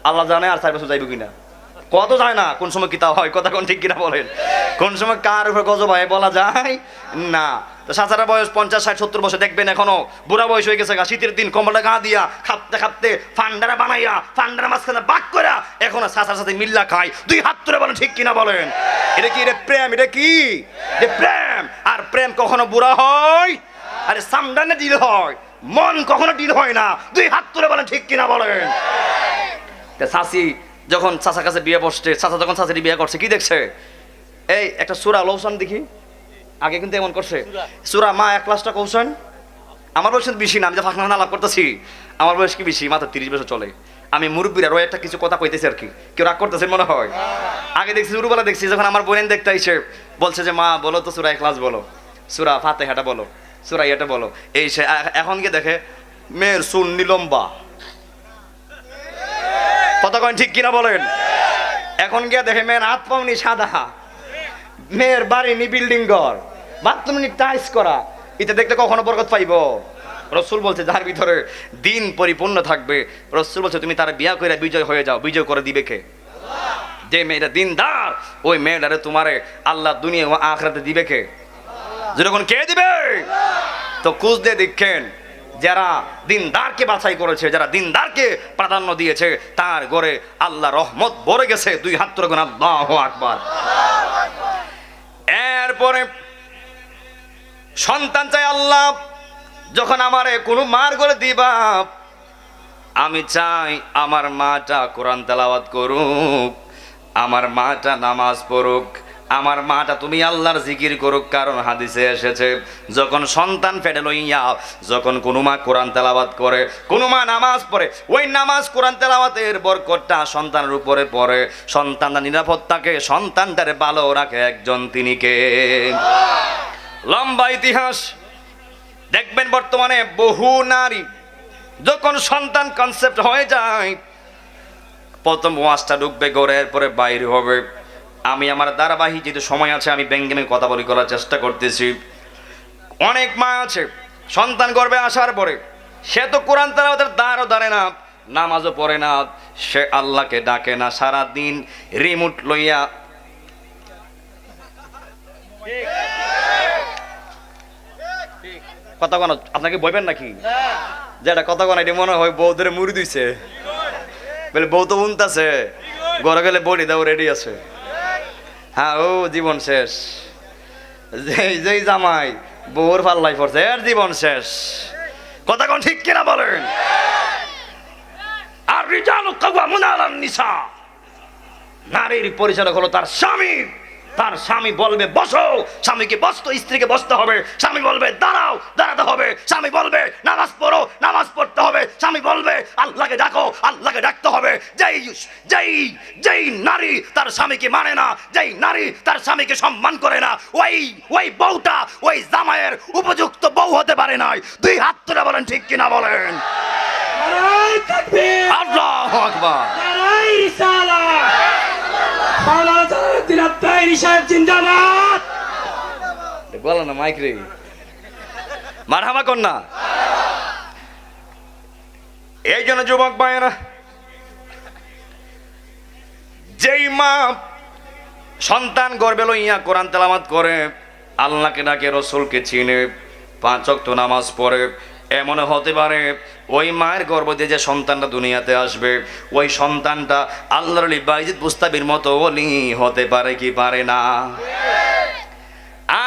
আল্লাহ জানে আর 4 বছর যাইব কিনা, কত যায় না, কোন সময় কিতা হয়। কথা কোন ঠিক কিনা বলেন? কোন সময় কার উপর গজব হয় বলা যায় না। তো চাচারা বয়স 50, 60, 70 বছর, দেখবেন এখনো বুড়া বয়স হয়ে গেছে। শীতের দিন কম্বলটা গা দিয়া খাপতে খাপতে ফান্ডারা বানাইয়া ফান্ডারা মাঝখানে বাক করে এখনো চাচার সাথে মিল্লা খায়। দুই হাত তুলে বলেন ঠিক কিনা বলেন? এটা কি? এটা প্রেম? এটা কি? এটা প্রেম। আর প্রেম কখনো বুড়া হয়? আরে সামদানে ডিল হয়, মন কখনো ডিল হয় না। দুই হাত তুলে বলেন ঠিক কিনা বলেন? চাচি যখন চাচার কাছে বিয়ে বসছে, চাচা যখন চাচারি বিয়ে করছে, কি দেখছে? এই একটা সূরা লৌসান দেখি, আগে কিন্তু এমন করছে সূরা মা 1 ক্লাসটা কৌশন। আমার বয়স বেশি না, আমি যে ফাঁকনা আলাপ করতেছি, আমার বয়স কি বেশি, মাত্র 30 বছর চলে। আমি মুরব্বীরা রয়ে একটা কিছু কথা কইতেছি আর কি, কেউ রাগ করতেছে মনে হয়? আগে দেখছি শুরুবেলা দেখছি, যখন আমার বোন দেখতে আইসে বলছে যে মা বলো তো সূরা ইখলাস বলো, সূরা ফাতিহাটা বলো, সূরা ইয়াটা বলো, এই সে। এখন গিয়ে দেখে মেয়ের সুন্নি লম্বা। কথা কন ঠিক কিনা বলেন? এখন গিয়ে দেখে মেয়ের হাত পাওনি সাদা, মেয়ের বাড়ি নি বিল্ডিং ঘর, বাথরুম নি টাইলস করা। এটা দেখতে কখনো বরকত পাইব? রসুল বলছে যার ভিতরে দিন পরিপূর্ণ থাকবে, রসুল বলছে তুমি তার বিয়া করে বিজয় হয়ে যাও। বিজয় করে দিবে কে? যে মেয়েটা দিনদার, ওই মেয়েটারে তোমারে আল্লাহ দুনিয়া ও আখিরাতে দিবে কে? যখন কে দিবে? তো খুঁজ দিয়ে দেখেন যারা দিনদারকে বাছাই করেছে, যারা দিনদারকে প্রাধান্য দিয়েছে, তার ঘরে আল্লাহ রহমত ভরে গেছে। দুই হাত তুলে বলেন আল্লাহু আকবার। এরপরে সন্তান চাই আল্লাহ, যখন আমারে কোনো মার ঘরে দিবা, আমি চাই আমার মাটা কোরআন তেলাওয়াত করুক, আমার মাটা নামাজ পড়ুক, আমার মাটা তুমি আল্লাহর জিকির করুক। কারণ হাদিসে এসেছে, যখন সন্তান পেটে লইয়া যখন কোনো মা কোরআন তেলাওয়াত করে, কোনো মা নামাজ পড়ে, ওই নামাজ কোরআন তেলাওয়াতের বরকতটা সন্তানের উপরে পড়ে, সন্তানটা নিরাপদ থাকে, সন্তানটারে ভালো রাখে একজন, তিনি কে? লম্বা ইতিহাস দেখবেন, বর্তমানে বহু নারী যখন সন্তান কনসেপ্ট হয়ে যায়, প্রথম ওয়াজটা ঢুকবে ঘরে, এরপরে বাইরে হবে। আমি আমার ধারাবাহিক যেহেতু সময় আছে, আমি ব্যঙ্গে কথা বলি করার চেষ্টা করতেছি। অনেক মা আছে সন্তান গর্ভে আসার পরে সে তো কোরআন তেলাওয়াতের দ্বারও ধরে না, নামাজও পড়ে না, সে আল্লাহকে ডাকে না, সারা দিন রিমোট লইয়া কথা কোন আপনাকে বলবেন নাকি যেটা কথা কোন এটি মনে হয় বউ ধরে মুড়ি দিছে, বলে বউ তো উনতাছে, ঘরে গেলে বডি দাও রেডি আছে। হ্যাঁ, ও জীবন শেষ। যেই জামাই বউর পাল্লাই পড়ছে, এর জীবন শেষ। কথা কোন ঠিক কিনা বলেন? আর রিজালু কাওয়ামুনা আলান নিসা, নারীর পরিচালক হলো তার স্বামী। তার স্বামী বলবে বসো, স্বামীকে বসতো, স্ত্রীকে বসতে হবে। স্বামী বলবে দাঁড়াও, দাঁড়াতে হবে। স্বামী বলবে নামাজ পড়ো, নামাজ পড়তে হবে। স্বামী বলবে আল্লাহকে ডাকো, আল্লাহকে ডাকতে হবে। যেই নারী তার স্বামীকে মানে না, যেই নারী তার স্বামীকে সম্মান করে না, ওই বউটা ওই জামাইয়ের উপযুক্ত বউ হতে পারে নাই। দুই হাত তুলে বলেন ঠিক কিনা বলেন? নারায়ে তাকবীর, আল্লাহু আকবার। নারায়ে রিসালাত, মাওলানা জালালউদ্দিন আত্তায়ী সাহেব জিন্দাবাদ। বলো না মাইক রে, মারহাবা কর না। এই জন্য যুবক ভাইয়েরা, যেই মা সন্তান গর্ভে লইয়া কোরআন তেলাওয়াত করে, আল্লাহকে ডাকে, রসুলকে চিনে, 5 ওয়াক্ত নামাজ পড়ে, এমন হতে পারে ওই মায়ের গর্ভ দিয়ে যে সন্তানটা দুনিয়াতে আসবে, ওই সন্তানটা আল্লাহর ওলি বাইজিদ বুস্তাবির মতো ওলি হতে পারে কি পারে না?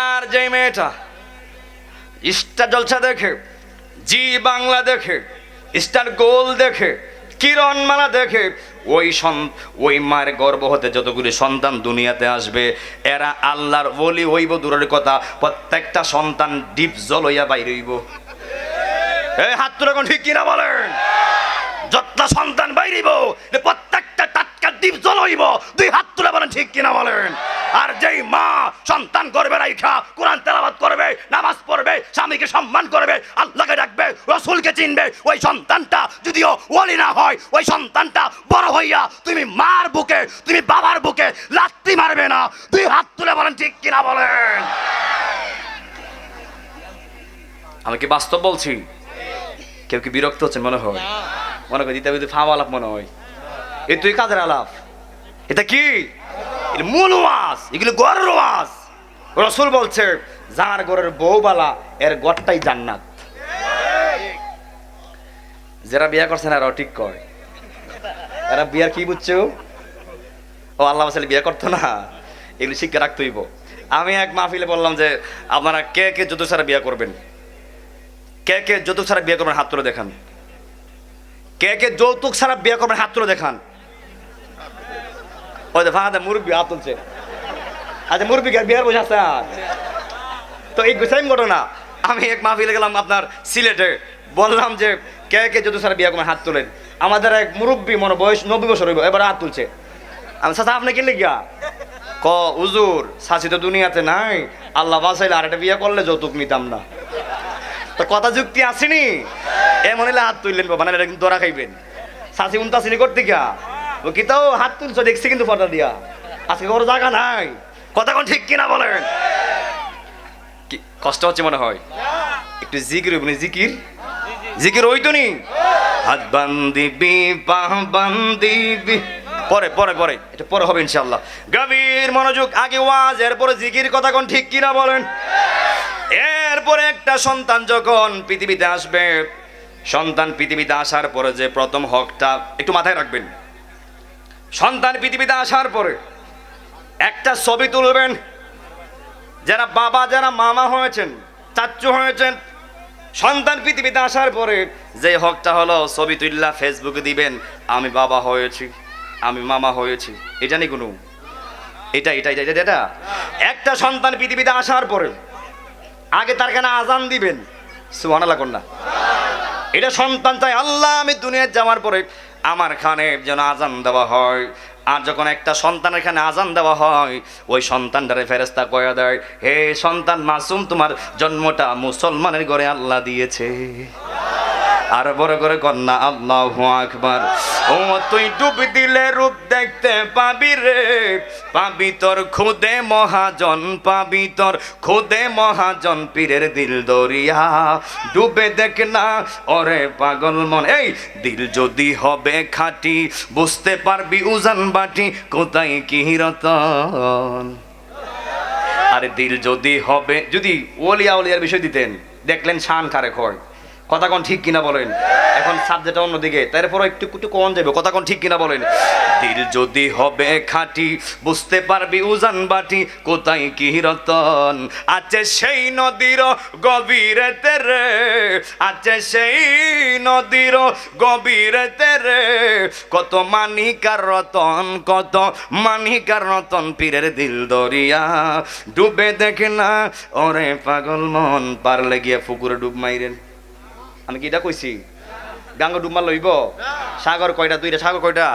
আর যে মেয়েটা স্টার জলসা দেখে, জি বাংলা দেখে, স্টার গোল দেখে, কিরণমালা দেখে, ওই মায়ের গর্ভ হতে যতগুলি সন্তান দুনিয়াতে আসবে, এরা আল্লাহর ওলি হইব দূরের কথা, প্রত্যেকটা সন্তান ডিপ জল হইয়া বাইরে হইব। এই হাত তুলে কোন ঠিক কিনা বলেন? যত সন্তান বাইরিব প্রত্যেকটা টাটকা ডিপ জল হইব। দুই হাত তুলে বলেন ঠিক কিনা বলেন? আর যেই মা সন্তান করবে রাইখা কোরআন তেলাওয়াত করবে, নামাজ পড়বে, স্বামীকে সম্মান করবে, আল্লাহকে ডাকবে, রসুলকে চিনবে, ওই সন্তানটা যদিও ওলি না হয়, ওই সন্তানটা বড় হইয়া তুমি মার বুকে, তুমি বাবার বুকে লাত্তি মারবে না। দুই হাত তুলে বলেন ঠিক কিনা বলেন? আমি কি বাস্তব বলছি? কেউ কি বিরক্ত হচ্ছেন মনে হয়? মনে করি দিতে ফাওয়া আলাপ মনে হয়। এ তুই কাদের আলাপ? এটা কি মূল ওয়াজ, এগুলো গরের ওয়াজ। রসুল বলছে যার ঘরের বউবালা এর ঘরটাই জান্নাত। যারা বিয়া করছেন এরাও ঠিক কয়, এরা বিয়ার কি বুঝছো? ও আল্লাহ বাসালে বিয়া করতো না, এগুলি শিক্ষা রাখতে হইব। আমি এক মাহফিলে বললাম যে আপনারা কে কে যৌতুক ছাড়া বিয়া করবেন? কে কে যৌতুক ছাড়া বিয়ে করবেন হাত তুলে দেখান। কে কে যৌতুক ছাড়া বিয়ে করবেন হাত তুলে দেখান। ওই যে ফাঁদা মুরব্বী হাত তুলছে। আচ্ছা মুরব্বী বিয়ার বসে আছে। তো এই সেম ঘটনা, আমি এক মাহফিলে গেলাম আপনার সিলেটে, বললাম যে কে কে যৌতুক ছাড়া বিয়ে করবেন হাত তুলেন। আমাদের এক মুরব্বী মনে বয়স 90 বছর হইব, এবার হাত তুলছে। আমি চাচা আপনি কি লিখিয়া ক হুজুর শাসি তো দুনিয়াতে নাই, আল্লাহ বাসাইলে আর একটা বিয়ে করলে যৌতুক নিতাম না। তো কথা যুক্তি আসেনি, এমন হলে হাত তুললেন বাবা, না কিন্তু দরা খাইবেন। শাসি উনতাসিনি করতে গিয়া ও কি তাও হাত তুলছো দেখছি কিন্তু পর্দা দিয়া, আজকে কোনো জায়গা নাই। কথা কোন ঠিক কিনা বলেন? কি কষ্ট হচ্ছে মনে হয়? একটু জিকির হইব, জিকির জিকির ওই তো নি হাত বান্দিবি বাহ বান্দিবি, পরে পরে পরে এটা পরে হবে ইনশাআল্লাহ। গভীর মনোযোগ, আগে ওয়াজ এরপরে জিকির। কথা কোন ঠিক কিনা বলেন? এরপরে একটা সন্তান যখন পৃথিবীতে আসবে, সন্তান পৃথিবীতে আসার পরে যে প্রথম হকটা একটু মাথায় রাখবেন, সন্তান পৃথিবীতে আসার পরে একটা ছবি তুলবেন। যারা বাবা, যারা মামা হয়েছেন, চাচু হয়েছেন, সন্তান পৃথিবীতে আসার পরে যে হকটা হলো ছবি তুললা ফেসবুকে দিবেন, আমি বাবা হয়েছি, আমি মামা হয়েছি। এটা নেই কোনো, এটা এটা এটা এটা একটা সন্তান পৃথিবীতে আসার পরে আগে তার কানে আজান দিবেন, সুবহানাল্লাহ কন্যা। এটা সন্তান চাই, আল্লাহ আমি দুনিয়ায় যাওয়ার পরে আমার খানে যেন আজান দেওয়া হয়। আর যখন একটা সন্তানের এখানে আজান দেওয়া হয়, ওই সন্তানটারে ফেরেশতা কয়া দেয়, হে সন্তান মাসুম, তোমার জন্মটা মুসলমানের ঘরে আল্লাহ দিয়েছে। আর বড় করে কন্যা আল্লাহু আকবার। ও তুই ডুব দিলে রূপ দেখতে পাবি রে, পাবি তোর খুদে মহাজন, পাবি তোর খুদে মহাজন, পীরের দিল দরিয়া ডুবে দেখ না ওরে পাগল মন। এই দিল যদি হবে খাঁটি, বুঝতে পারবি উজান বাটি কোথায় কি রতন। আরে দিল যদি হবে, যদি ওলিয়া ওলিয়ার বিষয় দিতেন, দেখলেন শান খারে খয়, কথা কোন ঠিক কিনা বলেন। এখন সাবজেক্ট অন্যদিকে, তারপরে একটু একটু কম যাবে, কথা কোন ঠিক কিনা বলেন। দিল যদি হবে খাঁটি, বুঝতে পারবি উজান বাটি কোথায় কি রতন। আছে সেই নদীর গভীরেতে রে, আছে সেই নদীর গভীরেতে রে, কত মানিকার রতন, কত মানিকার রতন, পীরের দিল দরিয়া ডুবে দেখে না ওরে পাগল মন। পারলে গিয়া পুকুরে ডুব মাইরেন। আমি কি এটা কইছি গাঙ্গ ডুবমার লইব? সাগর কয়টা? দুইটা সাগর। কয়টা?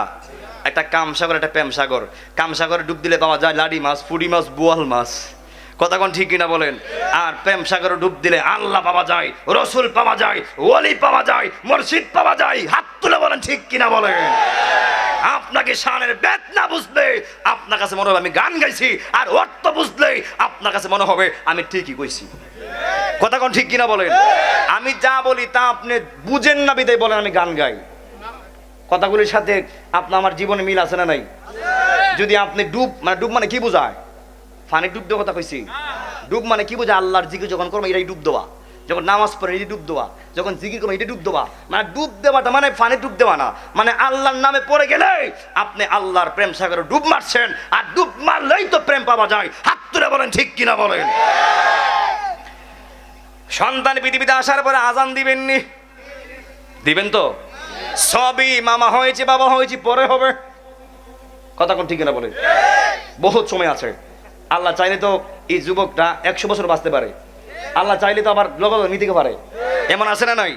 একটা কাম সাগর, একটা প্রেম সাগর। কাম সাগরে ডুব দিলে পাওয়া যায় লাডি মাছ, পুঁটি মাছ, বোয়াল মাছ, কথা কোন ঠিক কিনা বলেন। আর প্রেম সাগরে ডুব দিলে আল্লাহ পাওয়া যায়, রসুল পাওয়া যায়, ওলি পাওয়া যায়, মুর্শিদ পাওয়া যায়। হাত তুলে বলেন ঠিক কিনা বলেন। আপনাকে শানের বেদ না বুঝলে আপনার কাছে মনে হবে আমি গান গাইছি, আর অর্থ বুঝলে আপনার কাছে মনে হবে আমি ঠিকই কইছি, কথা কোন ঠিক কিনা বলেন। আমি যা বলি তা আপনি বুঝেন না বিদায় বলেন আমি গান গাই। কথাগুলির সাথে আপনার আমার জীবনে মিল আছে না নাই? যদি আপনি ডুব মানে কি বোঝায়? পানি ডুব দেওয়া কথা কইছি। ডুব মানে কি বোঝায়? আল্লাহর জিকির যখন করবো এটাই ডুব দেওয়া, যখন নামাজ পড়ে এটাই ডুব দেওয়া, যখন জিকির করবো এটাই ডুব দেওয়া। মানে ডুব দেওয়াটা মানে পানি ডুব দেওয়া না, মানে আল্লাহর নামে পড়ে গেলে আপনি আল্লাহর প্রেম সাগরে ডুব মারছেন। আর ডুব মারলেই তো প্রেম পাওয়া যায়। হাত তুলে বলেন ঠিক কিনা বলেন। সন্তান পৃথিবীতে আসার পরে আজান দিবেননি? দিবেন তো? সবই মামা হয়েছে, বাবা হয়েছে, পরে হবে, কথা কোন ঠিক না বলে। বহুত সময় আছে। আল্লাহ চাইলে তো এই যুবকটা 100 বছর বাঁচতে পারে, আল্লাহ চাইলে তো আবার লগল নিতে পারে। এমন আছে না নাই?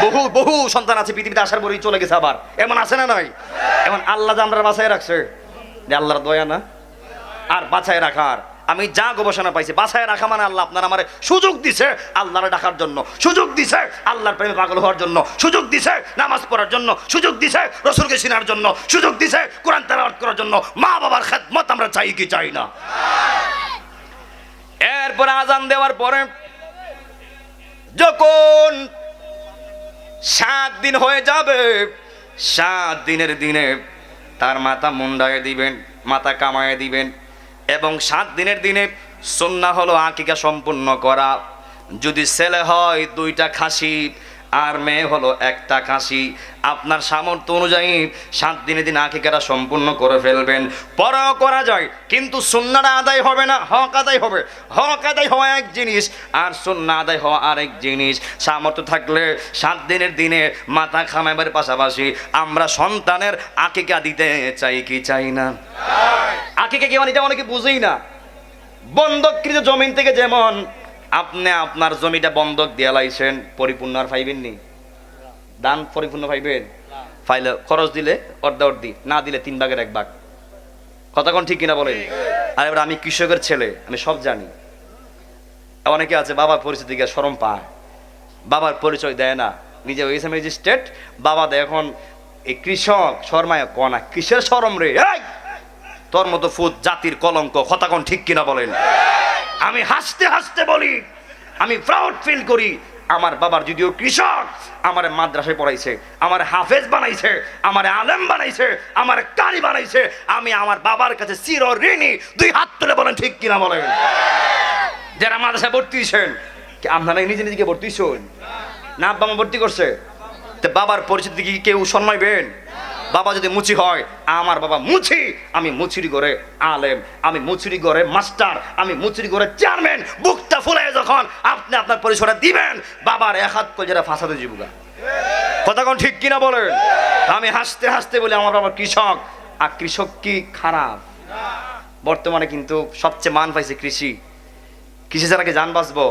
বহু বহু সন্তান আছে পৃথিবীতে আসার পরেই চলে গেছে আবার, এমন আছে না নাই? এমন আল্লাহ যে আমরা বাঁচায় রাখছে, যে আল্লাহর দয়া না? আর বাঁচায় রাখার আমি যা গবেষণা পাইছি, বাছায় রাখা মানে আল্লাহ আপনার আমার সুযোগ দিছে আল্লাহর ডাকার জন্য, সুযোগ দিছে আল্লাহর প্রেমে পাগল হওয়ার জন্য, সুযোগ দিছে নামাজ পড়ার জন্য, সুযোগ দিছে রসুলকে চিনার জন্য, সুযোগ দিছে কোরআন তেলাওয়াত করার জন্য। মা বাবার খেদমত আমরা চাই কি চাই না? এরপরে আজান দেওয়ার পরে যখন 7 দিন হয়ে যাবে, 7 দিনের দিনে তার মাথা মুন্ডায় দিবেন, মাথা কামায় দিবেন। এবং 7 দিনের দিনে সুন্নাহ হলো আকিকা সম্পূর্ণ করা। যদি ছেলে হয় 2টা খাসি, আর মেয়ে হলো 1টা খাসি। আপনার সামর্থ্য অনুযায়ী 7 দিনের দিন আকিকাটা সম্পূর্ণ করে ফেলবেন। পরেও করা যায়, কিন্তু সুন্নাহটা আদায় হবে না, হক আদায় হবে। হক আদায় হওয়া এক জিনিস, আর সুন্নাহ আদায় হওয়া আরেক জিনিস। সামর্থ্য থাকলে 7 দিনের দিনে মাথা খামাইবার পাশাপাশি আমরা সন্তানের আকিকা দিতে চাই কি চাই না? আকিকা কি মানে এটা অনেকে বুঝেই না। বন্ধককৃত জমিন থেকে যেমন আপনি আপনার জমিটা বন্ধক দিয়ে লাইছেন, পরিপূর্ণ আর পাইবেননি? দান পরিপূর্ণ পাইবেন? পাইলে খরচ দিলে অর্ধি, না দিলে 3 ভাগের 1 ভাগ, কথা কোন ঠিক কিনা বলেন। আর এবার আমি কৃষকের ছেলে, আমি সব জানি। অনেকে আছে বাবার পরিচিতি গিয়ে শরম পায়, বাবার পরিচয় দেয় না, নিজে হয়েছে ম্যাজিস্ট্রেট, বাবা দেয় এখন এই কৃষক শর্মায় কনা, কিসের শরম রে? তোর মতো ফুট জাতির কলঙ্ক, কথা কোন ঠিক কিনা বলেন। আমি হাসতে হাসতে বলি, আমি প্রাউড ফিল করি। আমার বাবার যদিও কৃষক, আমার মাদ্রাসায় পড়াইছে, আমার হাফেজ বানাইছে, আমার আলেম বানাইছে, আমার কারি বানাইছে। আমি আমার বাবার কাছে চির ঋণী। 2 হাত তুলে বলেন ঠিক কিনা বলেন। যারা মাদ্রাসায় ভর্তি হয়েছেন, আপনারা নিজে নিজেকে ভর্তি হয়েছেন না? আব্বা মা ভর্তি করছে? তো বাবার পরিচিতি কি কেউ শর্মাইবেন? বাবা যদি মুচি হয়, আমার বাবা মুচি, আমি মুচির ঘরে আলেম, আমি মুচির ঘরে মাস্টার, আমি মুচির ঘরে চেয়ারম্যান, বুকটা ফুলে যখন আপনি আপনার পরিচয়টা দিবেন, বাবার এক হাত করে যারা ফাঁসাতে জীবিকা। কথা কোন ঠিক কিনা বলেন? আমি হাসতে হাসতে বলি আমার বাবা কৃষক, আর কৃষক কি খারাপ? বর্তমানে কিন্তু সবচেয়ে মান পাইছে কৃষি। কৃষি ছাড়া কি জান বাঁচবো?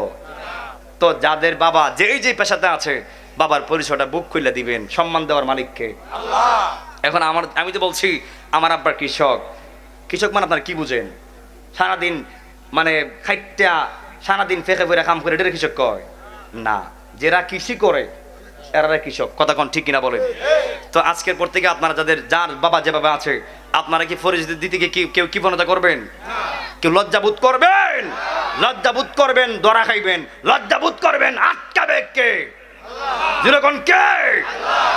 তো যাদের বাবা যেই যে পেশাতে আছে, বাবার পরিচয়টা বুক খুলে দিবেন। সম্মান দেওয়ার মালিককে আল্লাহ। এখন আমি তো বলছি আমার আব্বার কৃষক। কৃষক মানে আপনার কি বুঝেন? সারাদিন মানে খাইটা সারাদিন ফেঁকে ফেরে কাম করে, এটা কৃষক কয় না। যারা কৃষি করে এরা কৃষক। কথা কোন ঠিক কিনা বলেন? তো আজকের পর থেকে আপনারা যার বাবা যেভাবে আছে, আপনারা কি পরিচিতি দিতে গিয়ে কেউ কি বনতা করবেন? কেউ লজ্জাবোধ করবেন? লজ্জাবোধ করবেন দরা খাইবেন, লজ্জাবোধ করবেন আটকাবে কে? যেরকম কে?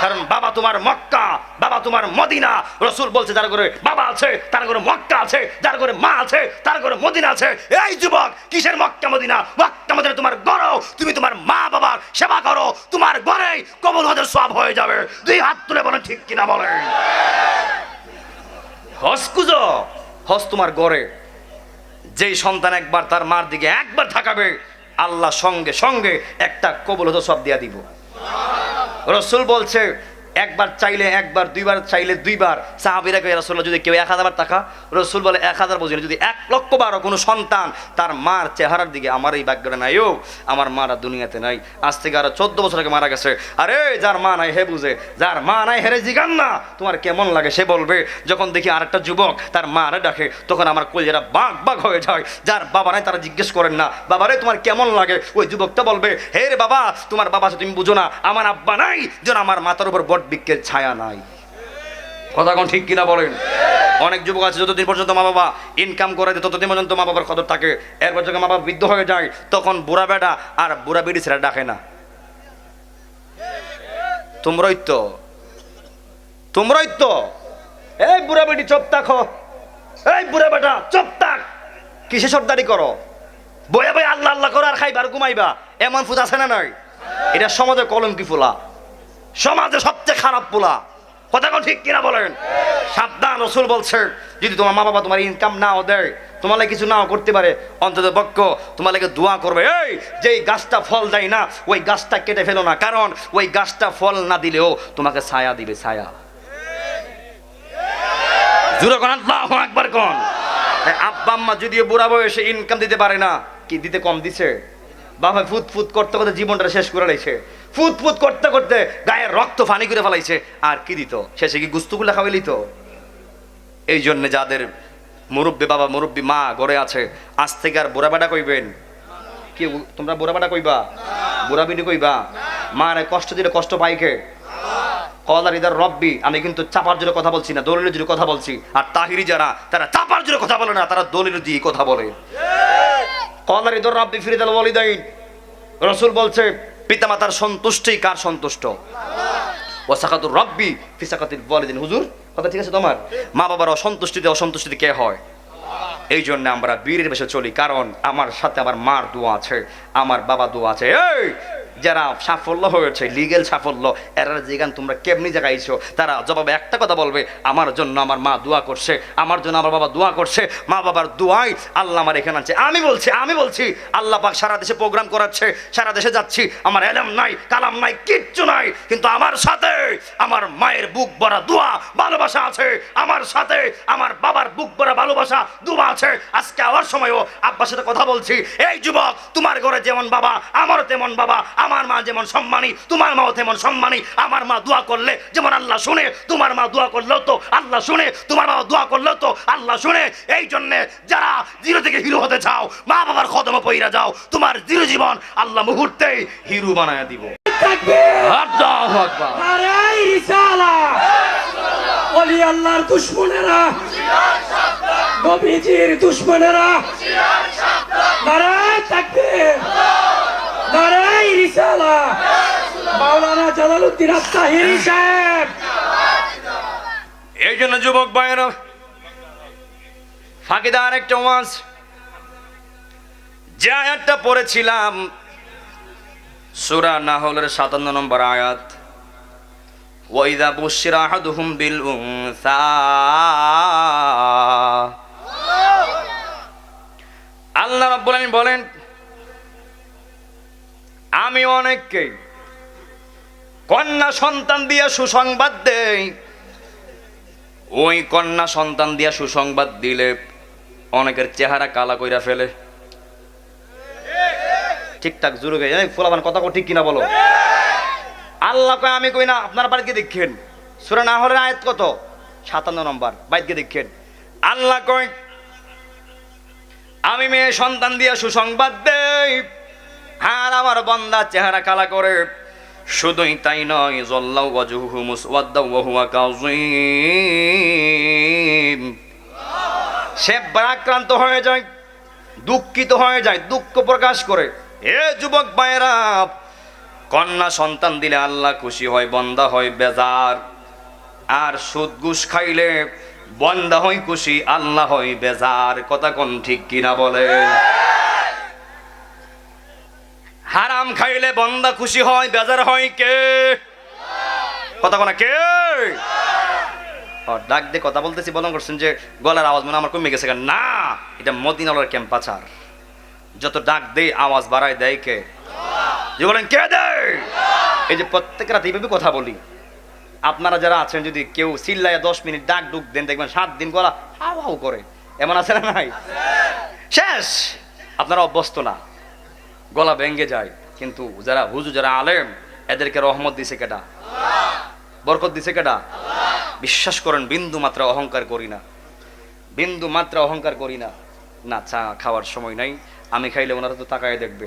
কারণ বাবা তোমার মক্কা, বাবা তোমার মদিনা। রসুল বলছে যার ঘরে বাবা আছে তার ঘরে মক্কা আছে, যার ঘরে মা আছে তার ঘরে মদিনা আছে। এই যুবক, কিসের মক্কা মদিনা? মক্কা মদিনা তোমার ঘর। তুমি তোমার মা বাবার সেবা করো, তোমার ঘরেই কবুল হজের সওয়াব হয়ে যাবে। দুই হাত তুলে বলেন ঠিক কিনা বলেন? হজ কুজো, হজ তোমার ঘরে। যেই সন্তান একবার তার মার দিকে একবার তাকাবে, আল্লাহ সঙ্গে সঙ্গে একটা কবুল হজের সওয়াব দিয়া দিব। রসুল বলছে একবার চাইলে একবার, দুইবার চাইলে দুইবার। সাহাবীরা কয় রাসূলুল্লাহ যদি কেউ 1000 বার টাকা, রসুল বলে 1000 বুঝি না, যদি 1,00,000 বারও কোনো সন্তান তার মার চেহারার দিকে, আমার এই ভাগ্যটা নাই, ও আমার মারা দুনিয়াতে নাই, আজ থেকে আরো 14 বছর আগে মারা গেছে। আরে যার মা নাই হে বুঝে, যার মা নাই হেরে জিগান না তোমার কেমন লাগে সে বলবে। যখন দেখি আরেকটা যুবক তার মারে ডাকে, তখন আমার কলিজাটা বাঘ বাঘ হয়ে যায়। যার বাবা নাই তারা জিজ্ঞেস করেন না বাবারে তোমার কেমন লাগে, ওই যুবকটা বলবে হে রে বাবা তোমার বাবা আছে তুমি বুঝো না, আমার আব্বা নাই যেন আমার মাথার উপর বট বৃক্ষের ছায়া নাই। কথা কোন ঠিক কিনা বলেন? অনেক যুবক আছে যতদিন পর্যন্ত মা বাবা ইনকাম করে দেয় ততদিন পর্যন্ত মা বাবার কদর থাকে। এরপর যখন মা বাবা বৃদ্ধ হয়ে যায়, তখন বুড়া বেটা আর বুড়া বেটি ছেড়ে ডাকে না। তোমরাই তো এই বুড়া বেটি চুপ থাকো, এই বুড়া বেটা চুপ থাক, কিসে সর্দারি করো, বয়ে বয়ে আল্লাহ আল্লাহ করো আর খাইবার ঘুমাইবা, এমন ফুল আছে না নাই? এটা সমাজে কলঙ্কি ফুলা, সমাজে সবচেয়ে খারাপ পোলা। কথা কোন ঠিক কিনা বলেন? সাবধান। রসুল বলছে যদি তোমার মা বাবা তোমার ইনকাম নাও দেয়, তোমার কিছু নাও করতে পারে, অন্তত পক্ষ তোমার লাগে দোয়া করবে, এই যেই গাছটা ফল দেয় না ওই গাছটা কেটে ফেলো না, কারণ ওই গাছটা ফল না দিলেও তোমাকে ছায়া দিবে, ছায়া। জোরে কোন আল্লাহু আকবার কোন। আব্বা আম্মা যদিও বুড়া বয়সে ইনকাম দিতে পারে না, কি দিতে কম দিছে? বাবা ফুট ফুট করতে করতে জীবনটা শেষ করে লাইছে, ফুট ফুট করতে করতে গায়ের রক্ত ফানি করে ফেলাইছে, আর কি দিত? শেষে কি গুস্তুগুলা খাওয়াই লিত? এই জন্য যাদের মুরব্বী বাবা মুরব্বী মা ঘরে আছে, আজ থেকে আর বুড়া বেটা কইবেন কি? তোমরা বুড়া বেটা কইবা? বুড়া বিটি কইবা? মারে কষ্ট দিলে কষ্ট পাইকে কলার ইদার রব্বি। আমি কিন্তু চাপার জোরে কথা বলছি না, দলিলের জোরে কথা বলছি। আর তাহিরি যারা, তারা চাপার জোরে কথা বলে না, তারা দলিল দিয়ে কথা বলে। কলার ইদার রব্বি ফিরিদাল ওয়ালিদাইন। রসুল বলছে পিতামাতার সন্তুষ্টি কার সন্তুষ্ট? ওয়াসাকাতুর রব্বি ফি সাকাতিল ওয়ালিদিন। হুজুর কথা ঠিক আছে তোমার? মা বাবার অসন্তুষ্টিতে অসন্তুষ্টিতে কে হয়? এই জন্য আমরা বীরের বেশে চলি, কারণ আমার সাথে আমার মার দোয়া আছে, আমার বাবা দোয়া আছে। এই যারা সাফল্য হয়েছে, লিগেল সাফল্য, এরা যেখান তোমরা কেমনি জায়গাইছো, তারা জবাবে একটা কথা বলবে, আমার জন্য আমার মা দোয়া করছে, আমার জন্য আমার বাবা দোয়া করছে, মা বাবার দোয়াই আল্লাহ আমার এখানে আছে। আমি বলছি আল্লাহ পাক সারা দেশে প্রোগ্রাম করাচ্ছে, সারা দেশে যাচ্ছি, আমার এলম নাই কালাম নাই কিচ্ছু নাই, কিন্তু আমার সাথে আমার মায়ের বুক ভরা দোয়া ভালোবাসা আছে, আমার সাথে আমার বাবার বুক ভরা ভালোবাসা দোয়া আছে। আজকে আওয়ার সময়ও আব্বার সাথে কথা বলছি, এই যুবক তোমার ঘরে যেমন বাবা আমারও তেমন বাবা, আমার মা যেমন সম্মানী তোমার মাও তেমন সম্মানী। আমার মা দোয়া করলে যেমন আল্লাহ শুনে, তোমার মা দোয়া করলেও তো আল্লাহ শুনে, তোমার মা দোয়া করলেও তো আল্লাহ শুনে। এই জন্যে যারা জিরো থেকে হিরো হতে চাও, মা বাবার কদমে পইরা যাও, তোমার জিরো জীবন আল্লাহ মুহূর্তেই হিরো বানায় দিব। আল্লাহু আকবার। আরে রিসালাত, ওলি আল্লাহর দুশমনেরা, নবীজির দুশমনেরা, নারে তাকবীর, নারে রিসালাত। মাওলানা জালালউদ্দিন আত-তাহিরি সাহেব। এই জন্য যুবক ভাইয়েরা, ফাঁকিদার একটা ওয়াজ যে আয়াতটা পড়েছিলাম সূরা নাহলের 57 নম্বর আয়াত, ওয়াইদা বুশিরা আহাদুহুম বিল উনসা, আল্লাহ রাব্বুল আলামিন বলেন আমি অনেককে কন্যা সন্তান দিয়া সুসংবাদ দেই, ওই কন্যা সন্তান দিয়া সুসংবাদ দিলে অনেকের চেহারা কালা কইরা ফেলে। ঠিকঠাক জোরে গাই ফোলাবান কথা ঠিক কিনা বলো? আল্লাহ কয় আমি কই না, আপনার বাড়িতে দেখেন সূরা নাহলের আয়াত কত 57 নম্বর বাইতকে দেখেন। আল্লাহ কয় আমি মেয়ে সন্তান দিয়া সুসংবাদ দেই, আর আমার বান্দা চেহারা কালা করে। শুধুই তাই নয়, যাল্লাউ ওয়াজহুহু মুসওয়াদ্দাও ওয়া হুয়া কাযীম, সে ভারাক্রান্ত হয়ে যায়, দুঃখিত হয়ে যায়, দুঃখ প্রকাশ করে। এ যুবক ভাইরা, কন্যা সন্তান দিলে আল্লাহ খুশি হয়, বান্দা হয় বেজার। আর সুদ ঘুষ খাইলে বান্দা হয় খুশি, আল্লাহ হয় বেজার। কথা কোন ঠিক কিনা বলেন? হারাম খাইলে বান্দা খুশি হয়, বেজার হয় কে? কথা কোনা কে? ডাক দিয়ে কথা বলতেছি, বলন করছেন যে গলার আওয়াজ মনে আমার কমে গেছে। না, এটা মদিনার ক্যাম্পাচার। যত ডাক দেই আওয়াজ বাড়ায় দেয় কে? যে বলেন কে দেয়? এই যে প্রত্যেক রাতে এইভাবে কথা বলি। আপনারা যারা আছেন যদি কেউ চিল্লায় 10 মিনিট ডাক ডুক দেন, দেখবেন 7 দিন গলা হাউ হাউ করে। এমন আছে না নাই? শেষ। আপনারা অভ্যস্ত না, গলা ভেঙে যায়। কিন্তু যারা হুজুর, যারা আলেম, এদেরকে রহমত দিছে কেডা? বরকত দিছে কেডা? বিশ্বাস করেন বিন্দু মাত্রা অহংকার করি না, বিন্দু মাত্রা অহংকার করি না। না, চা খাওয়ার সময় নাই, আমি খাইলে ওনারা তো তাকায় দেখবে,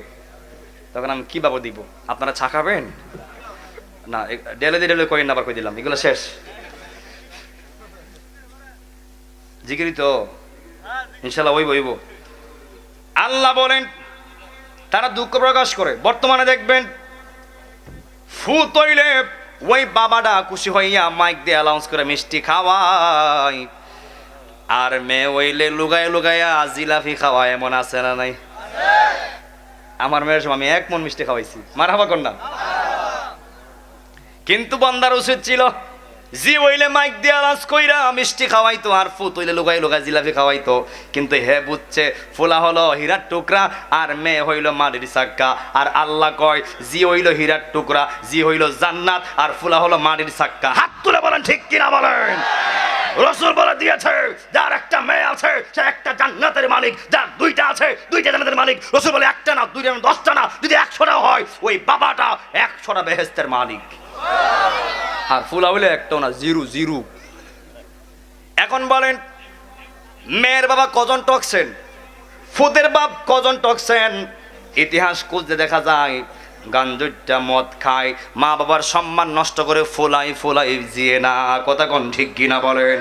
তখন আমি কিভাবে দিব? আপনারা চা খাবেন না? ডেলে ডেলে কইন, আবার কই দিলাম, এগুলো শেষ। জিকিরি তো ইনশাল্লাহ ওই বইব। আল্লাহ বলেন তারা দুঃখ প্রকাশ করে। বর্তমানে দেখবেন ফু তৈলে ওই বাবাটা খুশি হইয়া মাইক দিয়ে অ্যালাউন্স করে মিষ্টি খাওয়ায়, আর মেয়ে ওইলে লুগায় লুগাইয়া জিলাপি খাওয়ায়। এমন আছে না নাই? আমার মেয়ের সময় আমি 1 মণ মিষ্টি খাওয়াইছি, মারহাবা কন্যা। কিন্তু বান্দার উচিত ছিল জি ওইলে মাইক দিয়ে আলাস কইরা মিষ্টি খাওয়াইতো, আর ফুত হইলে লুগাই লুগাই জিলাপি খাওয়াইতো। কিন্তু হে বুঝছে ফুলা হলো হীরার টুকরা, আর মেয়ে হইল মাটির চাক্কা। আর আল্লাহ কয় জি হইল হীরার টুকরা, জি হইল জান্নাত, আর ফুলা হলো মাটির চাক্কা। হাত তুলে বলেন ঠিক কিনা বলেন? রাসূল বলে দিয়েছে যার একটা মেয়ে আছে সে একটা জান্নাতের মালিক, যার 2টা আছে 2টা জান্নাতের মালিক। রাসূল বলে একটা না, 2টা না, 10টা না, যদি 100টা হয় ওই বাবাটা 100টা বেহেশতের মালিক। আর ফুলা হইলে একটাও না, জিরো জিরো। এখন বলেন মেয়ের বাবা কজন টকছেন, ফুদের বাপ কজন টকছেন? ইতিহাস খুঁজতে দেখা যায় গাঞ্জুটা মদ খায়, মা বাবার সম্মান নষ্ট করে ফুলাই ফুলাই জিয়ে না। কথা কোন ঠিক কিনা বলেন?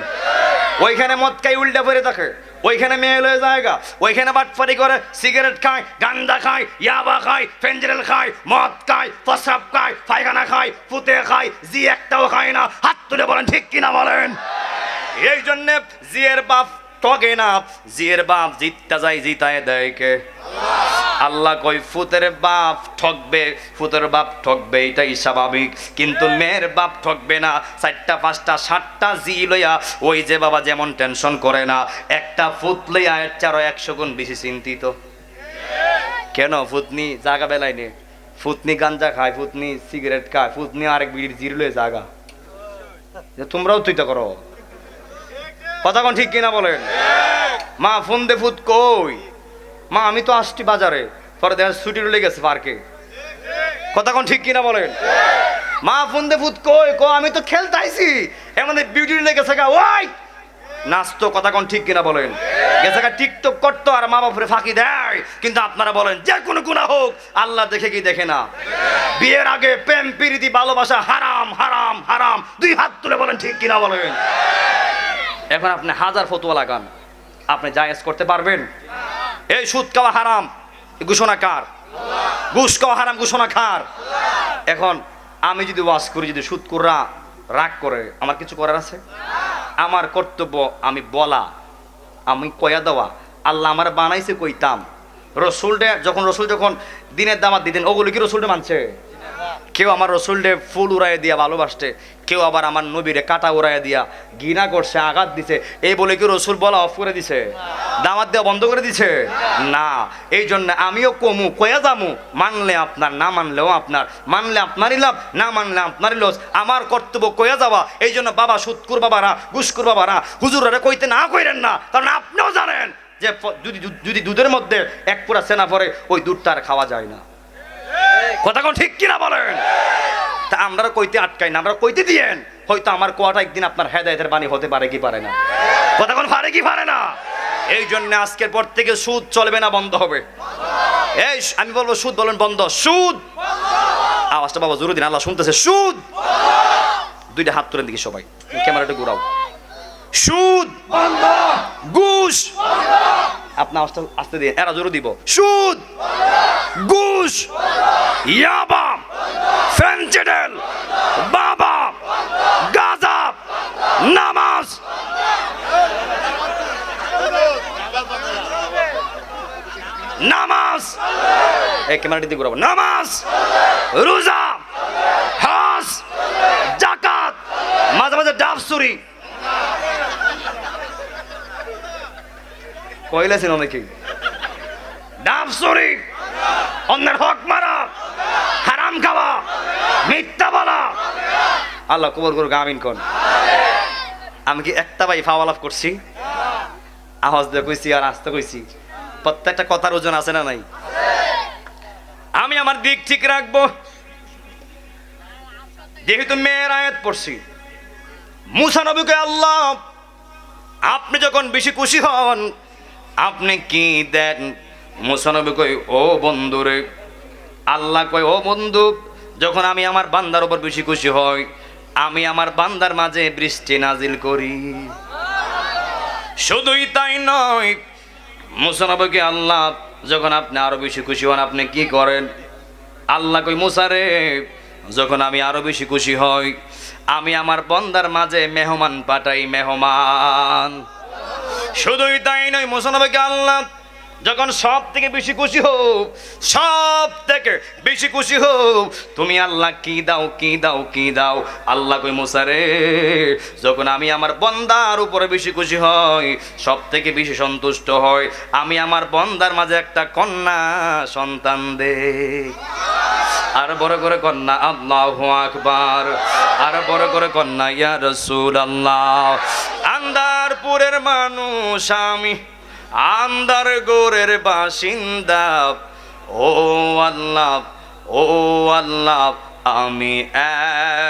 ওইখানে মদ খাই উল্টা পড়ে থাকে, ওইখানে মেয়ে লয়ে জায়গা, ওইখানে বাটপারি করে, সিগারেট খায়, গান্দা খায়, ইয়াবা খায়, ফেঞ্জিল খায়, মদ খায়, প্রস্রাব খায়, পায়খানা খায়, ফুতে খায়, জি একটাও খায় না। হাত তুলে বলেন ঠিক কিনা বলেন? এই জন্য জিয়ের বাপ ঠকে না, জিয়ের বাপ জিততে যায়, জিতায় দেয় কে? আল্লাহ কই ফুতের বাপ ঠকবে, ফুতের বাপ ঠকবে, এটাই স্বাভাবিক। কিন্তু মেয়ের বাপ ঠকবে না। 4টা 5টা 7টা জি লইয়া ওই যে বাবা যেমন টেনশন করে না, একটা ফুত লইয়া এর 100 গুণ বেশি চিন্তিত। কেন? ফুতনি জাগা বেলায় নে, ফুতনি গাঞ্জা খায়, ফুতনি সিগারেট খায়, ফুতনি আরেক বিড়ির জিরো লয়ে জাগা। তোমরাও তুই তো করো। কথা কোন ঠিক কিনা বলেন? মা ফোন দে, ফুত কই? মা আমি তো আসছি বাজারে, পরে দেখা ছুটি লেগে গেছে পার্কে। কথা কোন ঠিক কিনা বলেন? মা ফোন দে, ফুত কই? আমি তো খেলতে আইছি, এমন বিউটি লেগে গেছে গা, ওই নাচতো। কথা কোন ঠিক কিনা বলেন? গেছে গা টিকটক করতো আর মা বাপরে ফাঁকি দেয়। কিন্তু আপনারা বলেন যে কোনো গুনাহ হোক আল্লাহ দেখে কি দেখে না? বিয়ের আগে প্রেম প্রীতি ভালোবাসা হারাম হারাম হারাম। 2 হাত তুলে বলেন ঠিক কিনা বলেন? এখন আপনি 1000 ফতোয়া লাগান, আপনি জায়েজ করতে পারবেন? এই সুদ খাওয়া হারাম, ঘোষণা কার? ঘুষ খাওয়া হারাম, ঘোষণা কার? এখন আমি যদি ওয়াজ করি, যদি সুদখোররা রাগ করে, আমার কিছু করার আছে? আমার কর্তব্য আমি বলা, আমি কয়া দেওয়া। আল্লাহ আমার বানাইছে কইতাম। রসুল যখন দিনের দামাত দিতেন, ওগুলো কি রসুলটা মানছে? কেউ আমার রসুলরে ফুল উড়াই দিয়া ভালোবাসছে, কেউ আবার আমার নবীরে কাটা উড়াই দিয়া ঘৃণা করছে, আঘাত দিছে। এই বলে কি রসুল বলা অফ করে দিছে? দাওয়াত দেওয়া বন্ধ করে দিছে? না। এই জন্য আমিও কমু কয়া যামু, মানলে আপনার, না মানলেও আপনার। মানলে আপনারই লাভ, না মানলে আপনারই লস। আমার কর্তব্য কয়া যাওয়া। এই জন্য বাবা সুদকুর বাবারা, ঘুষকুর বাবারা, হুজুররা কইতে না কইরেন না, কারণ আপনিও জানেন যে যদি দুধের মধ্যে এক পুরা সেনা পড়ে ওই দুধটা আর খাওয়া যায় না। কথা কোন ঠিক কিনা বলেন? তা আমরা কইতে আটকাই না, আমরা কইতে দিয়েন। হয়তো আমার কোয়াটা একদিন আপনার হেদায়েতের বাণী হতে পারে কি পারে না? কথা কোন পারে কি পারে না? এই জন্য আজকের পর থেকে সুদ চলবে না, বন্ধ হবে। এই আমি বলবো সুদ, বলেন বন্ধ। সুদ, আওয়াজটা বাবা জোরে দিন, আল্লাহ শুনতেছে। সুদ, দুইটা হাত তুলেন দিকে সবাই, ক্যামেরাটা ঘুরাও। সুদ বন্ধ, ঘুষ, আপনি আওয়াজটা আসতে দিন, এরা জোরে দিব। সুদ, ঘুষ, ইয়াবা, ফেনসিডিল, বাবা, গাঁজা, নামাজ। নামাজ, এই ক্যামেরাটি দিয়ে ঘুরাবো। নামাজ, রোজা, হজ, যাকাত, মাঝে মাঝে ডাব চুরি। কইলেছেন অনেকে ডাব চুরি, অন্যের হক মারা, হারাম খাওয়া, মিথ্যা বলা। আল্লাহ কবুল করুক, আমিন কোন। আমি কি একটা ভাই ফাওয়া লাভ করছি? আওয়াজ দিয়ে কইছি আর আস্তে কইছি, প্রত্যেকটা কথার ওজন আছে না নাই? আমি আমার দিক ঠিক রাখবো। যেহেতু মেয়ের আয়াত পড়ছি, মুসা নবীকে আল্লাহ আপনি যখন বেশি খুশি হন আপনি কি দেন? মুসা নবী কই, ও বন্ধুরে, আল্লাহ কই, ও বন্ধু, যখন আমি আমার বান্দার উপর বেশি খুশি হই আমি আমার বান্দার মাঝে বৃষ্টি নাজিল করি। শুধুই তাই নয়, মুসা নবীকে আল্লাহ যখন আপনি আরো বেশি খুশি হন আপনি কি করেন? আল্লাহ কই, মুসা রে, যখন আমি আরো বেশি খুশি হই আমি আমার বান্দার মাঝে মেহমান পাঠাই, মেহমান। শুধুই তাই নয়, মুসা নবীকে আল্লাহ যখন সব থেকে বেশি খুশি হোক, সব থেকে বেশি খুশি হোক, তুমি আল্লাহ কি দাও, কি দাও, কি দাও? আল্লাহ কই, মুসা রে, যখন আমি আমার বান্দার উপরে বেশি খুশি হই, সব থেকে বেশি সন্তুষ্ট হই, আমি আমার বান্দার মাঝে একটা কন্যা সন্তান দে। আর বড় করে কন্যা আল্লাহু আকবার, আর বড় করে কন্যা ইয়া রাসূলুল্লাহ। আন্দারপুরের মানুষ আমি, আন্দার গোরের বাসিন্দা, ও আল্লাহ, ও আল্লাহ, আমি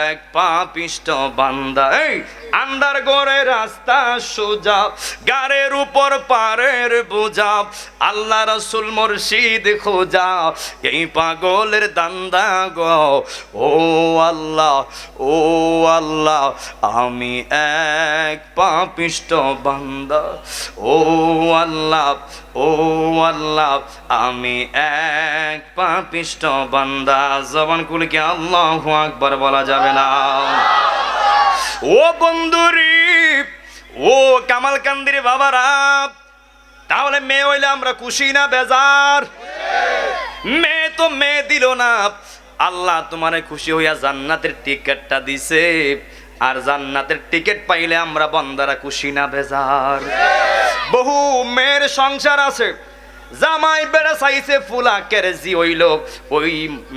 এক পাপিষ্ট বান্দা। এই আন্দার গোরে রাস্তা সোজা, গাড়ের উপর পারের বোঝা, আল্লাহ রাসূল মুর্শিদ খোঁজা, এই পাগলের দান্দা গো। ও আল্লাহ, ও আল্লাহ, আমি এক পাপিষ্ট বান্দা। ও আল্লাহ, ও আল্লাহ, আমি এক পাপিষ্ট বান্দা। জবান খুলে কি আল্লাহু আকবার বলা যাবে না? ও বন্ধুরি, ও কামালকান্দির বাবারা, তাহলে মেয়ে হইলে আমরা খুশি না বেজার? মেয়ে তো মেয়ে দিল না, আল্লাহ তোমারে খুশি হইয়া জান্নাতের টিকেটটা দিছে। আর জান্নাতের টিকিট পাইলে আমরা বান্দারা খুশি না বেজার? বহু মেয়ের সংসার আছে, জামাই বেড়া চাইছে ফুলাকের জি হইল, ওই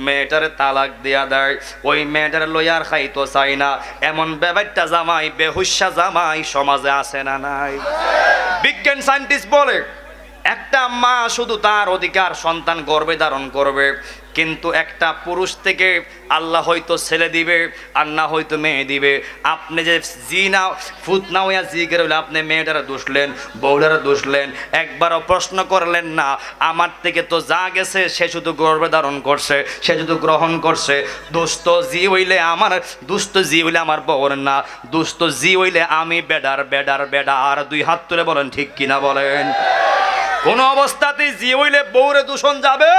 মেয়েটার তালাক দেয়া দেয়, ওই মেয়েটার লইয়ার খাইতো চাই না। এমন ব্যাপারটা জামাই, বেহুশা জামাই সমাজে আছে না নাই? বিজ্ঞান সায়েন্টিস্ট বলে একটা মা শুধু তার অধিকার সন্তান গর্ভে ধারণ করবে, কিন্তু একটা পুরুষ থেকে আল্লাহ হয়তো ছেলে দিবে আর না হয়তো মেয়ে দিবে। আপনি যে জি না ফুত না হইয়া জি করে আপনি মেয়েটারা দুষলেন, বউটারা দুষলেন, একবারও প্রশ্ন করলেন না আমার থেকে তো যা গেছে সে শুধু গর্ভে ধারণ করছে, সে শুধু গ্রহণ করছে। দুষ্ট জি হইলে আমার, দুষ্ট জি হইলে আমার বউর না, দুষ্ট জি হইলে আমি বেডার, বেডার, বেডার। দুই হাত তুলে বলেন ঠিক কিনা বলেন? কোন অবস্থাতেই জি হইলে বউরে দূষণ যাবে,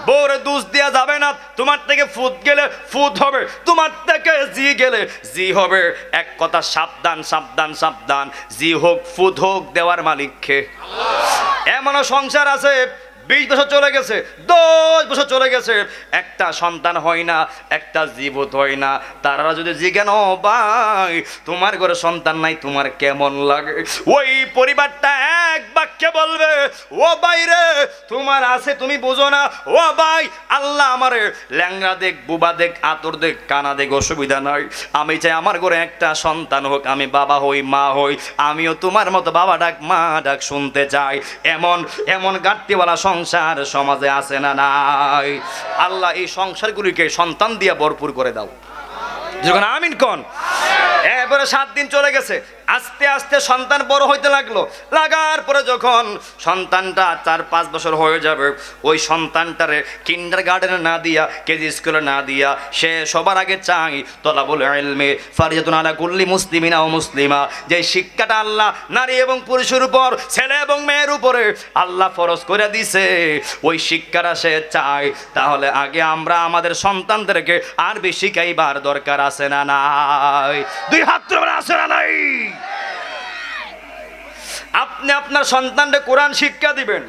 বউরে দোষ দেয়া যাবে না। তোমার থেকে ফুট গেলে ফুট হবে, তোমার থেকে জি গেলে জি হবে। এক কথা সাবধান, সাবধান, সাবধান। জি হোক ফুট হোক দেওয়ার মালিক কে? এমনও সংসার আছে 20 বছর চলে গেছে, 10 বছর চলে গেছে, একটা সন্তান হয় না, একটা জীবত হয় না। তারা যদি জিজ্ঞেন, ও ভাই তোমার ঘরে সন্তান নাই, তোমার কেমন লাগে? ওই পরিবারটা এক বাক্যে বলবে, ও ভাই রে তোমার আছে তুমি বুঝো না। ও ভাই আল্লাহ আমারে ল্যাংড়া দেখ, বুবা দেখ, আতর দেখ, কানা দেখ, অসুবিধা নাই। আমি চাই আমার ঘরে একটা সন্তান হোক, আমি বাবা হই, মা হই, আমিও তোমার মতো বাবা ডাক, মা ডাক শুনতে চাই। এমন এমন গাঁটটিওয়ালা সংসার সমাজে আছে না নাই? আল্লাহ এই সংসারগুলিকে সন্তান দিয়ে ভরপুর করে দাও। যখন আমিন কোন। এবারে 7 দিন চলে গেছে, আস্তে আস্তে সন্তান বড় হইতে লাগলো। লাগার পরে যখন সন্তানটা 4-5 বছর হয়ে যাবে, ওই সন্তানটারে কিন্ডার গার্ডেনে না দিয়া, কেজি স্কুলে না দিয়া, সে সবার আগে চাই তলাবুল ইলমে ফারিয়াতুন আলা কুল্লি মুসলিমিনা ও মুসলিমা। যে শিক্ষাটা আল্লাহ নারী এবং পুরুষের উপর, ছেলে এবং মেয়ের উপরে আল্লাহ ফরজ করে দিছে, ওই শিক্ষাটা সে চায়। তাহলে আগে আমরা আমাদের সন্তানদেরকে আরবি শিখাইবার দরকার আছে না নাই? 2 হাত তুলে আছে না নাই? আপনি আপনার সন্তানকে কোরআন শিক্ষা দিবেন,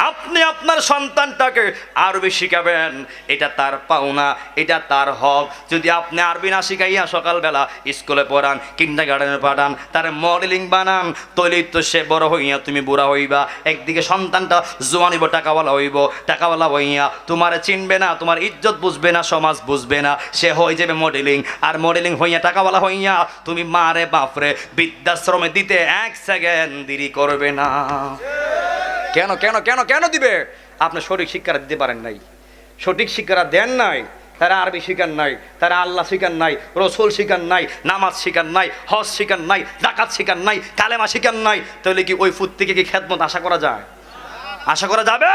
আপনি আপনার সন্তানটাকে আরবি শিখাবেন, এটা তার পাওনা, এটা তার হক। যদি আপনি আরবি না শিখাইয়া সকালবেলা স্কুলে পড়ান, কিন্ডারগার্টেনে পাঠান, তার মডেলিং বানান, তৈরি তো সে বড় হইয়া তুমি বুড়া হইবা। একদিকে সন্তানটা জোয়ান হইব, টাকাওয়ালা হইব, টাকাওয়ালা হইয়া তোমার চিনবে না, তোমার ইজ্জত বুঝবে না, সমাজ বুঝবে না, সে হয়ে যাবে মডেলিং। আর মডেলিং হইয়া টাকাওয়ালা হইয়া তুমি মারে বাপরে বৃদ্ধাশ্রমে দিতে 1 সেকেন্ড দেরি করবে না। কেন কেন কেন কেন দিবে? আপনি সঠিক শিক্ষা দিতে পারেন নাই, সঠিক শিক্ষা দেন নাই। তারা আরবি শিখান নাই, তারা আল্লাহ শিখান নাই, রসুল শিখান নাই, নামাজ শিখান নাই, হজ শিখান নাই, যাকাত শিখান নাই, কালেমা শিখান নাই। তাহলে কি ওই ফুট থেকে কি খেদমত আশা করা যায়? আশা করা যাবে?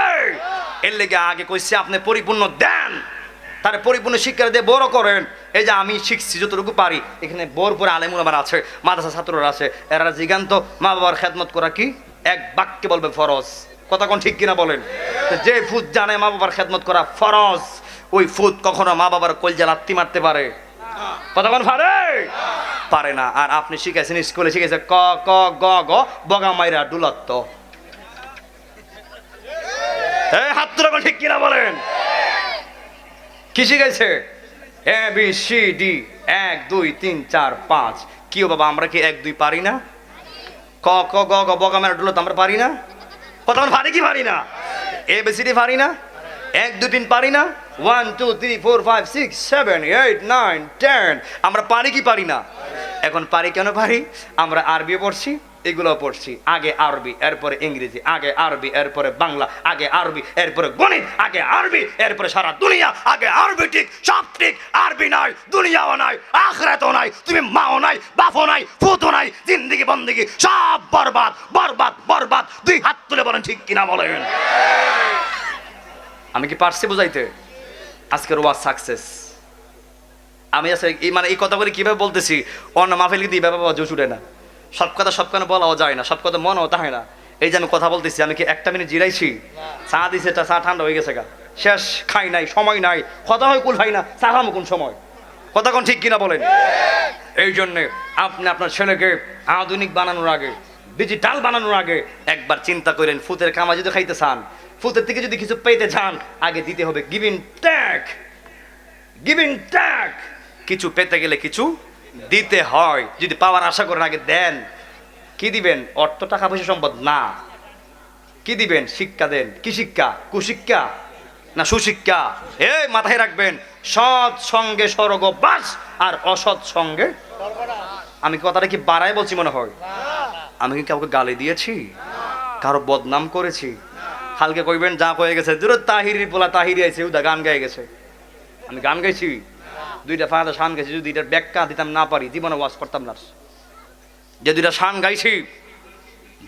এর লেগে আগে কইছে আপনি পরিপূর্ণ দেন, তার পরিপূর্ণ শিক্ষা দিয়ে বড় করেন। এই যে আমি শিখছি যতটুকু পারি, এখানে ভরপুর আলেম ওলামার আছে, মাদ্রাসা ছাত্ররা আছে, এরা জিগান্ত মা বাবার খেদমত করা কি? এক বাক্যে বলবে ফরজ। কথা কোন ঠিক কিনা বলেন? যে ফুত জানে মা বাবার খেদমত করা ফরজ, ওই ফুত কখনো মা বাবার কলজা লাত্তি মারতে পারে? কথা কোন পারে? পারে না। আর আপনি শিখাইছেন, স্কুলে শিখাইছে ক ক গ গ, বগা মাইরা ডুলাত্ত। হাত তুলে ঠিক কিনা বলেন? কি শিখাইছে? A B C D, 1 2 3 4 5। কি বাবা আমরা কি 1 2 পারি না? ক ক গ গ বগা মারা ডুলো তো আমরা পারি না? কথা আমরা পারি কি পারি না? এ বি সি ডি পারি না? 1 2 3 পারি না? 1 2 3 4 5 6 7 8 9 10 আমরা পারি কি পারি না? এখন পারি কেন পারি? আমরা আরবি পড়ছি, এগুলো পড়ছি। আগে আরবি, এরপরে ইংরেজি, আগে আরবি, এরপরে বাংলা, আগে আরবি, এরপরে গণিত, আগে আরবি, এরপরে সারা দুনিয়া, আগে আরবি ঠিক, সব ঠিক। আরবি নাই, দুনিয়াও নাই, আখিরাতও নাই, তুমি মাও নাই, বাপও নাই, ফুতও নাই, জিন্দেগি বন্দেগি সব বরবাদ বরবাদ বরবাদ। 2 হাত তুলে বলেন ঠিক কিনা বলেন? আমি কি পারছি বুঝাইতে? আজকের ওয়াজ সাকসেস। আমি আসলে এই কথাগুলি কিভাবে বলতেছি, অন্য মাহফিল কিন্তু এইভাবে জোশ উঠে না। সব কথা সব কেন বলাও যায় না, সব কথা মনেও তাহে না। এই যে আমি কথা বলতেছি, আমি কি 1 মিনিট জিরাইছি? চা দিছে, চা ঠান্ডা হয়ে গেছে গা, শেষ, খাই নাই, সময় নাই, কথা হয় কুল ভাই না, চা খামো কোন সময়? কথা কোন ঠিক কিনা বলেন? এই জন্যে আপনি আপনার ছেলেকে আধুনিক বানানোর আগে, ডিজিটাল বানানোর আগে একবার চিন্তা করেন। ফুতের কামা যদি খাইতে চান, ফুতের থেকে যদি কিছু পেতে চান, আগে দিতে হবে গিভিং ট্যাগ। গিভিং ট্যাগ, কিছু পেতে গেলে কিছু দিতে হয়। যদি পাওয়ার আশা করেন, আগে দেন। কি দিবেন? অর্থ, টাকা পয়সা, সম্পদ না। কি দিবেন? শিক্ষা দেন। কি শিক্ষা? কুশিক্ষা না সুশিক্ষা? এই মাথায় রাখবেন, সৎ সঙ্গে স্বর্গবাস, আর অসৎ সঙ্গে। আমি কথাটা কি বাড়ায় বলছি মনে হয়? আমি কি কাউকে গালি দিয়েছি? কারো বদনাম করেছি? কালকে কইবেন যা হয়ে গেছে, দূর তাহিরি বলা, তাহিরি আছে উদা গান গায়ে গেছে। আমি গান গাইছি, 2টা ফাঁদা শান গাইছি। যদি 2টার ব্যাখ্যা দিতাম না পারি, জীবনে ওয়াজ করতাম না। যে 2টা শান গাইছি,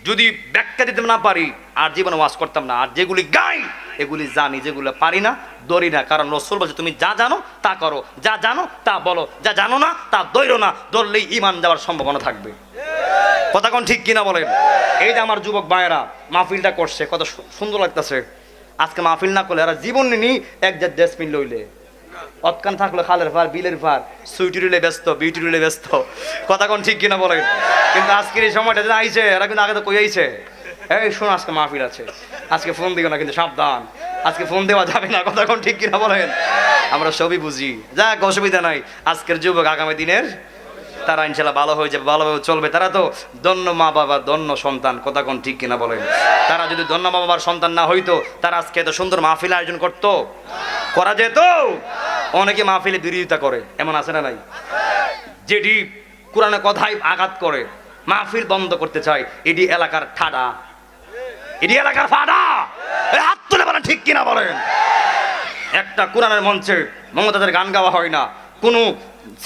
যদি ব্যাখ্যা দিতাম না পারি, আর জীবনে ওয়াজ করতাম না। আর যেগুলি গাই এগুলি জানি, যেগুলো পারি না দৌড়ি না। কারণ রাসূল বলেছে, তুমি যা জানো তা করো, যা জানো তা বলো, যা জানো না তা দৌড়ো না। দৌড়লেই ঈমান যাওয়ার সম্ভাবনা থাকবে। কথা কোন ঠিক কিনা বলেন? এই যে আমার যুবক ভাইয়েরা মাহফিলটা করছে, কত সুন্দর লাগতেছে। আজকে মাহফিল না করলে এরা জীবন নি এক জাত ড্রেস পিন লইলে, অতকান থাকলো খালের ফার, বিলের ফার, সুইটিরুলে ব্যস্ত, বিউটিরুলে ব্যস্ত। কথা কোন ঠিক কিনা বলেন? কিন্তু আজকের এই সময়টা যে আইছে, এরা কিন্তু আগে তো কই আইছে, এই শোন, আজকে মাহফিল আছে, আজকে ফোন দিও না কিন্তু সাবধান, আজকে ফোন দেওয়া যাবে না, কথা কোন ঠিক কিনা বলেন? আমরা সবই বুঝি, যাক অসুবিধা নাই। আজকের যুবক আগামী দিনের তারা ইনশাল্লাহ ভালো হয়ে যাবে, ভালোভাবে চলবে। তারা তো ধন্য মা বাবা, ধন্য সন্তান, কথা কোন ঠিক কিনা বলেন? তারা যদি ধন্য মা বাবার সন্তান না হইতো, তারা আজকে এত সুন্দর মাহফিল আয়োজন করতো, করা যেত? অনেকে মাহফিলে বিরোধিতা করে, এমন আছে না নাই? যেটি কোরআনের কথাই আঘাত করে মাহফিল বন্ধ করতে চায়, এটি এলাকার ঠাডা, এটি এলাকার ফাডা। হাত তুলে বলেন ঠিক কিনা বলেন? একটা কোরআনের মঞ্চে মমতাজের গান গাওয়া হয় না, কোনো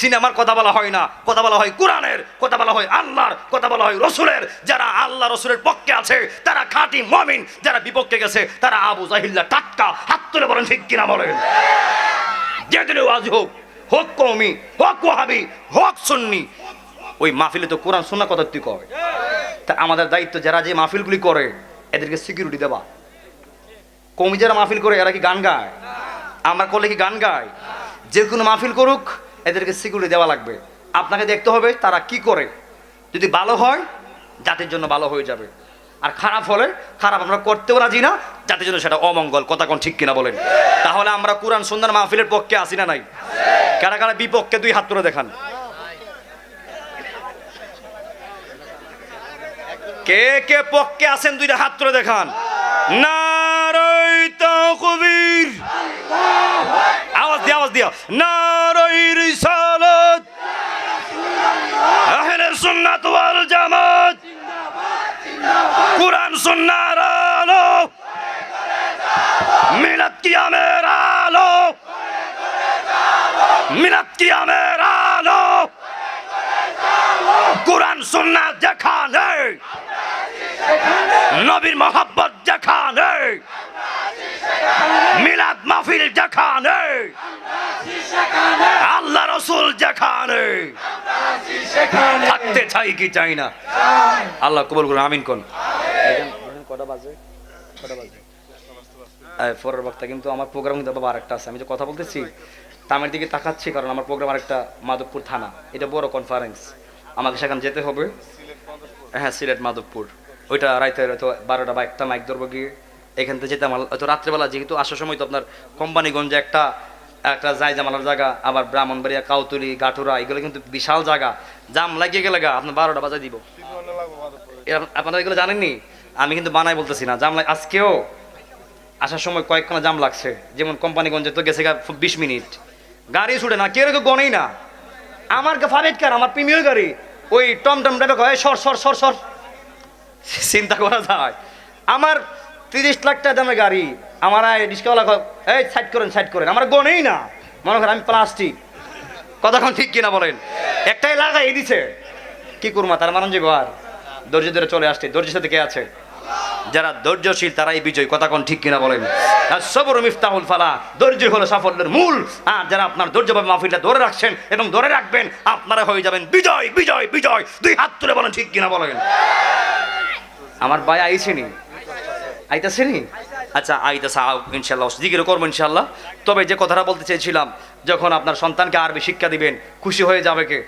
সিনেমার কথা বলা হয় না, কথা বলা হয় কোরআনের, কথা বলা হয় আল্লাহর, কথা বলা হয় রসুলের। যারা আল্লাহ রসুলের পক্ষে আছে তারা খাঁটি মুমিন, যারা বিপক্ষে গেছে তারা আবু জাহিল্লা টাটকা। হাত তুলে বলেন ঠিক কিনা বলেন? যেদিন আজ হোক, হোক কওমি, হোক ওয়াহাবি, হোক সুন্নি, ওই মাহফিলে তো কোরআন সুন্নাহ কথা তুই কয়। তা আমাদের দায়িত্ব যারা যে মাহফিলগুলি করে এদেরকে সিকিউরিটি দেওয়া। কওমি যারা মাহফিল করে এরা কি গান গায়? আমরা করলে কি গান গায়? যে কোনো মাহফিল করুক এদেরকে সিকিউরিটি দেওয়া লাগবে। আপনাকে দেখতে হবে তারা কি করে। যদি ভালো হয় জাতির জন্য ভালো হয়ে যাবে, আর খারাপ হলে খারাপ আমরা করতেও রাজি না, জাতির জন্য সেটা অমঙ্গল, কথা কোন ঠিক কিনা বলেন? তাহলে আমরা কোরআন সুন্নাহর মাহফিলের পক্ষে আসি না নাই? কারা কারা বিপক্ষে দুই হাত তুলে দেখান। কে কে পক্ষে আছেন দুইটা হাত তুলে দেখান। নারায়ে তাকবীর, আওয়াজ দিয়া, আওয়াজ দিয়া। নারায়ে রিসালাত, আহলে সুন্নাত ওয়াল জামাত, কোরআন সুন্নাহর আলো, মিলাদ কিয়ামের আলো, মিলাদ কিয়ামের আলো, কোরআন সুন্নাহ যেখানে, নবীর মহব্বত যেখানে, মিলাদ মাহফিল যেখানে, আল্লাহ রসুল যেখানে, থাকতে চাই কি চাই না? আল্লাহ কবুল করুন, আমিন কোন। কটা বাজে? কটা বাজে? পরের বক্তা কিন্তু আমার প্রোগ্রাম কিন্তু বাবা আরেকটা আছে। আমি যে কথা বলতেছি তামের দিকে তাকাচ্ছি, কারণ আমার প্রোগ্রাম আরেকটা মাধবপুর থানা, এটা বড় কনফারেন্স, আমাকে সেখানে যেতে হবে। হ্যাঁ, সিলেট মাধবপুর। ওইটা রাইতে হয়তো 12টা বা 1টা মাইক ধরবো গিয়ে এখান থেকে যেতাম। হয়তো রাত্রেবেলা যেহেতু আসার সময় তো আপনার কোম্পানিগঞ্জে একটা জায়জামালার জায়গা, আবার ব্রাহ্মণবাড়িয়া, কাউতুলি, গাঠুরা, এগুলো কিন্তু বিশাল জায়গা, জাম লাগিয়ে গেলে আপনার 12টা বাজায় দিব। আপনারা এগুলো জানেননি, আমি কিন্তু বানাই বলতেছি না। জাম আজকেও আসার সময় কয়েকখানা জাম লাগছে, যেমন কোম্পানিগঞ্জে তো গেছে 20 মিনিট, গাড়ি ছুটে না, কেউ গনেই না। আমার ফারেট কার, আমার প্রিমিয়ার গাড়ি, ওই টমটম ড্রাইভার কয় সর সর সর সর, চিন্তা করা যায়। আমার 30 লাখ টাকা দামের গাড়ি, আমার রিক্সাওয়ালা এই সাইড করেন, সাইড করেন, আমার গনেই না, মনে করেন আমি প্লাস্টিক, কতক্ষণ ঠিক কিনা বলেন? একটাই লাগাই দিছে, কি করবো? তার মানুষ যে ঘর ধৈর্য ধরে চলে আসছে, ধৈর্যের সাথে কে আছে? যারা ধৈর্যশীল তারাই বিজয়, কথা কোন ঠিক কিনা বলেন? সবর মিফতাহুল ফালাহ, ধৈর্য হলো সাফল্যের মূল। আর যারা আপনার ধৈর্যভাবে মাহফিলটা ধরে রাখছেন এবং ধরে রাখবেন, আপনারা হয়ে যাবেন বিজয়, বিজয়, বিজয়। দুই হাত তুলে বলেন ঠিক কিনা বলেন? আমার ভাই আইছেনি, আইতাছেনি? আচ্ছা, আইতাছে, ইনশাল্লাহ জিকির করবো ইনশাল্লাহ। তবে যে কথাটা বলতে চেয়েছিলাম, যখন আপনার সন্তানকে আরবি শিক্ষা দিবেন, খুশি হয়ে যাবে কে?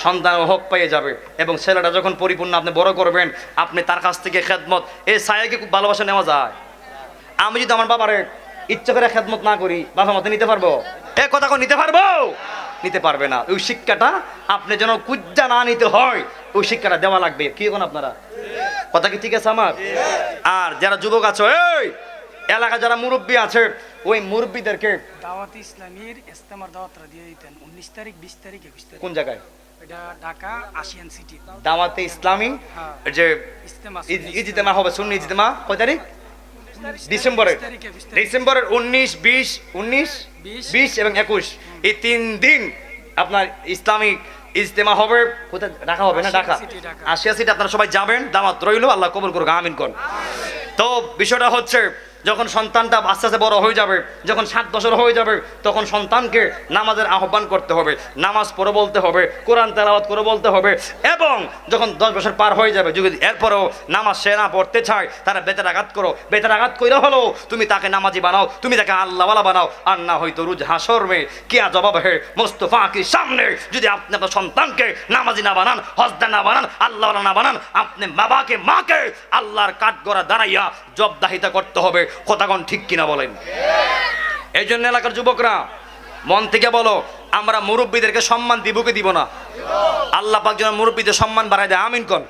সন্তান হক পেয়ে যাবে। এবং ছেলেটা যখন পরিপূর্ণ আপনি বড় করবেন, আপনি তার কাছ থেকে খেদমত, এই ছায়াকে খুব ভালোবাসা নেওয়া যায়। আমি যদি আমার বাবারে ইচ্ছা করে খেদমত না করি, বাবা মতে নিতে পারবো? এ কথা কোন নিতে পারবো? নিতে পারবে না। ওই শিক্ষাটা আপনি যেন কুজ্জা না নিতে হয়, ওই শিক্ষাটা দেওয়া লাগবে। কি এখন আপনারা কথা কি ঠিক আছে আমার? আর যারা যুবক আছে, এই এলাকা যারা মুরব্বী আছে, ওই মুরব্বীদেরকে দাওয়াত ইসলামীর ইস্তেমার দাওয়াতটা দিয়ে দিতেন 19 তারিখ, 20 তারিখ, 21 তারিখ। কোন জায়গায়? এটা ঢাকা আসিয়ান সিটি দাওয়াতে ইসলামী হ্যাঁ। যে ইস্তেমা ইজতেমা হবে, সুন্নি ইজতেমা। কয় তারিখ? ডিসেম্বরের 19, 20 এবং 21, এই 3 দিন আপনার ইসলামিক ইজতেমা হবে। কোথায়? ঢাকা হবে না? ঢাকা, আশিয়া সিটি। আপনারা সবাই যাবেন, দাওয়াত রইল, আল্লাহ কবুল করুক, আমিন কোন। তো বিষয়টা হচ্ছে যখন সন্তানটা আস্তে আস্তে বড় হয়ে যাবে, যখন 7 বছর হয়ে যাবে, তখন সন্তানকে নামাজের আহ্বান করতে হবে, নামাজ পড়ে বলতে হবে, কোরআন তেলাওয়াত করে বলতে হবে। এবং যখন 10 বছর পার হয়ে যাবে, যদি এরপরেও নামাজ সে না পড়তে চায়, তারা বেতের আঘাত করো, বেতের আঘাত কইরা হলো তুমি তাকে নামাজি বানাও, তুমি তাকে আল্লাহওয়ালা বানাও। আর না হয়তো রোজ হাসর মে কিয়া জবাব হে মুস্তফা কি সামনে, যদি আপনি আপনার সন্তানকে নামাজি না বানান, হজদা না বানান, আল্লাহওয়ালা না বানান, আপনি বাবাকে মাকে আল্লাহর কাঠগড়া দাঁড়াইয়া জবাবদিহিতা করতে হবে। কথাগণ ঠিক কিনা বলেন? এই জন্য এলাকার যুবকরা মন থেকে বলো, আমরা মুরব্বীদেরকে সম্মান দিব কি দিব না? আল্লাহ পাক যেন মুরব্বীদের সম্মান বাড়ায় দেয়, আমিন কোন।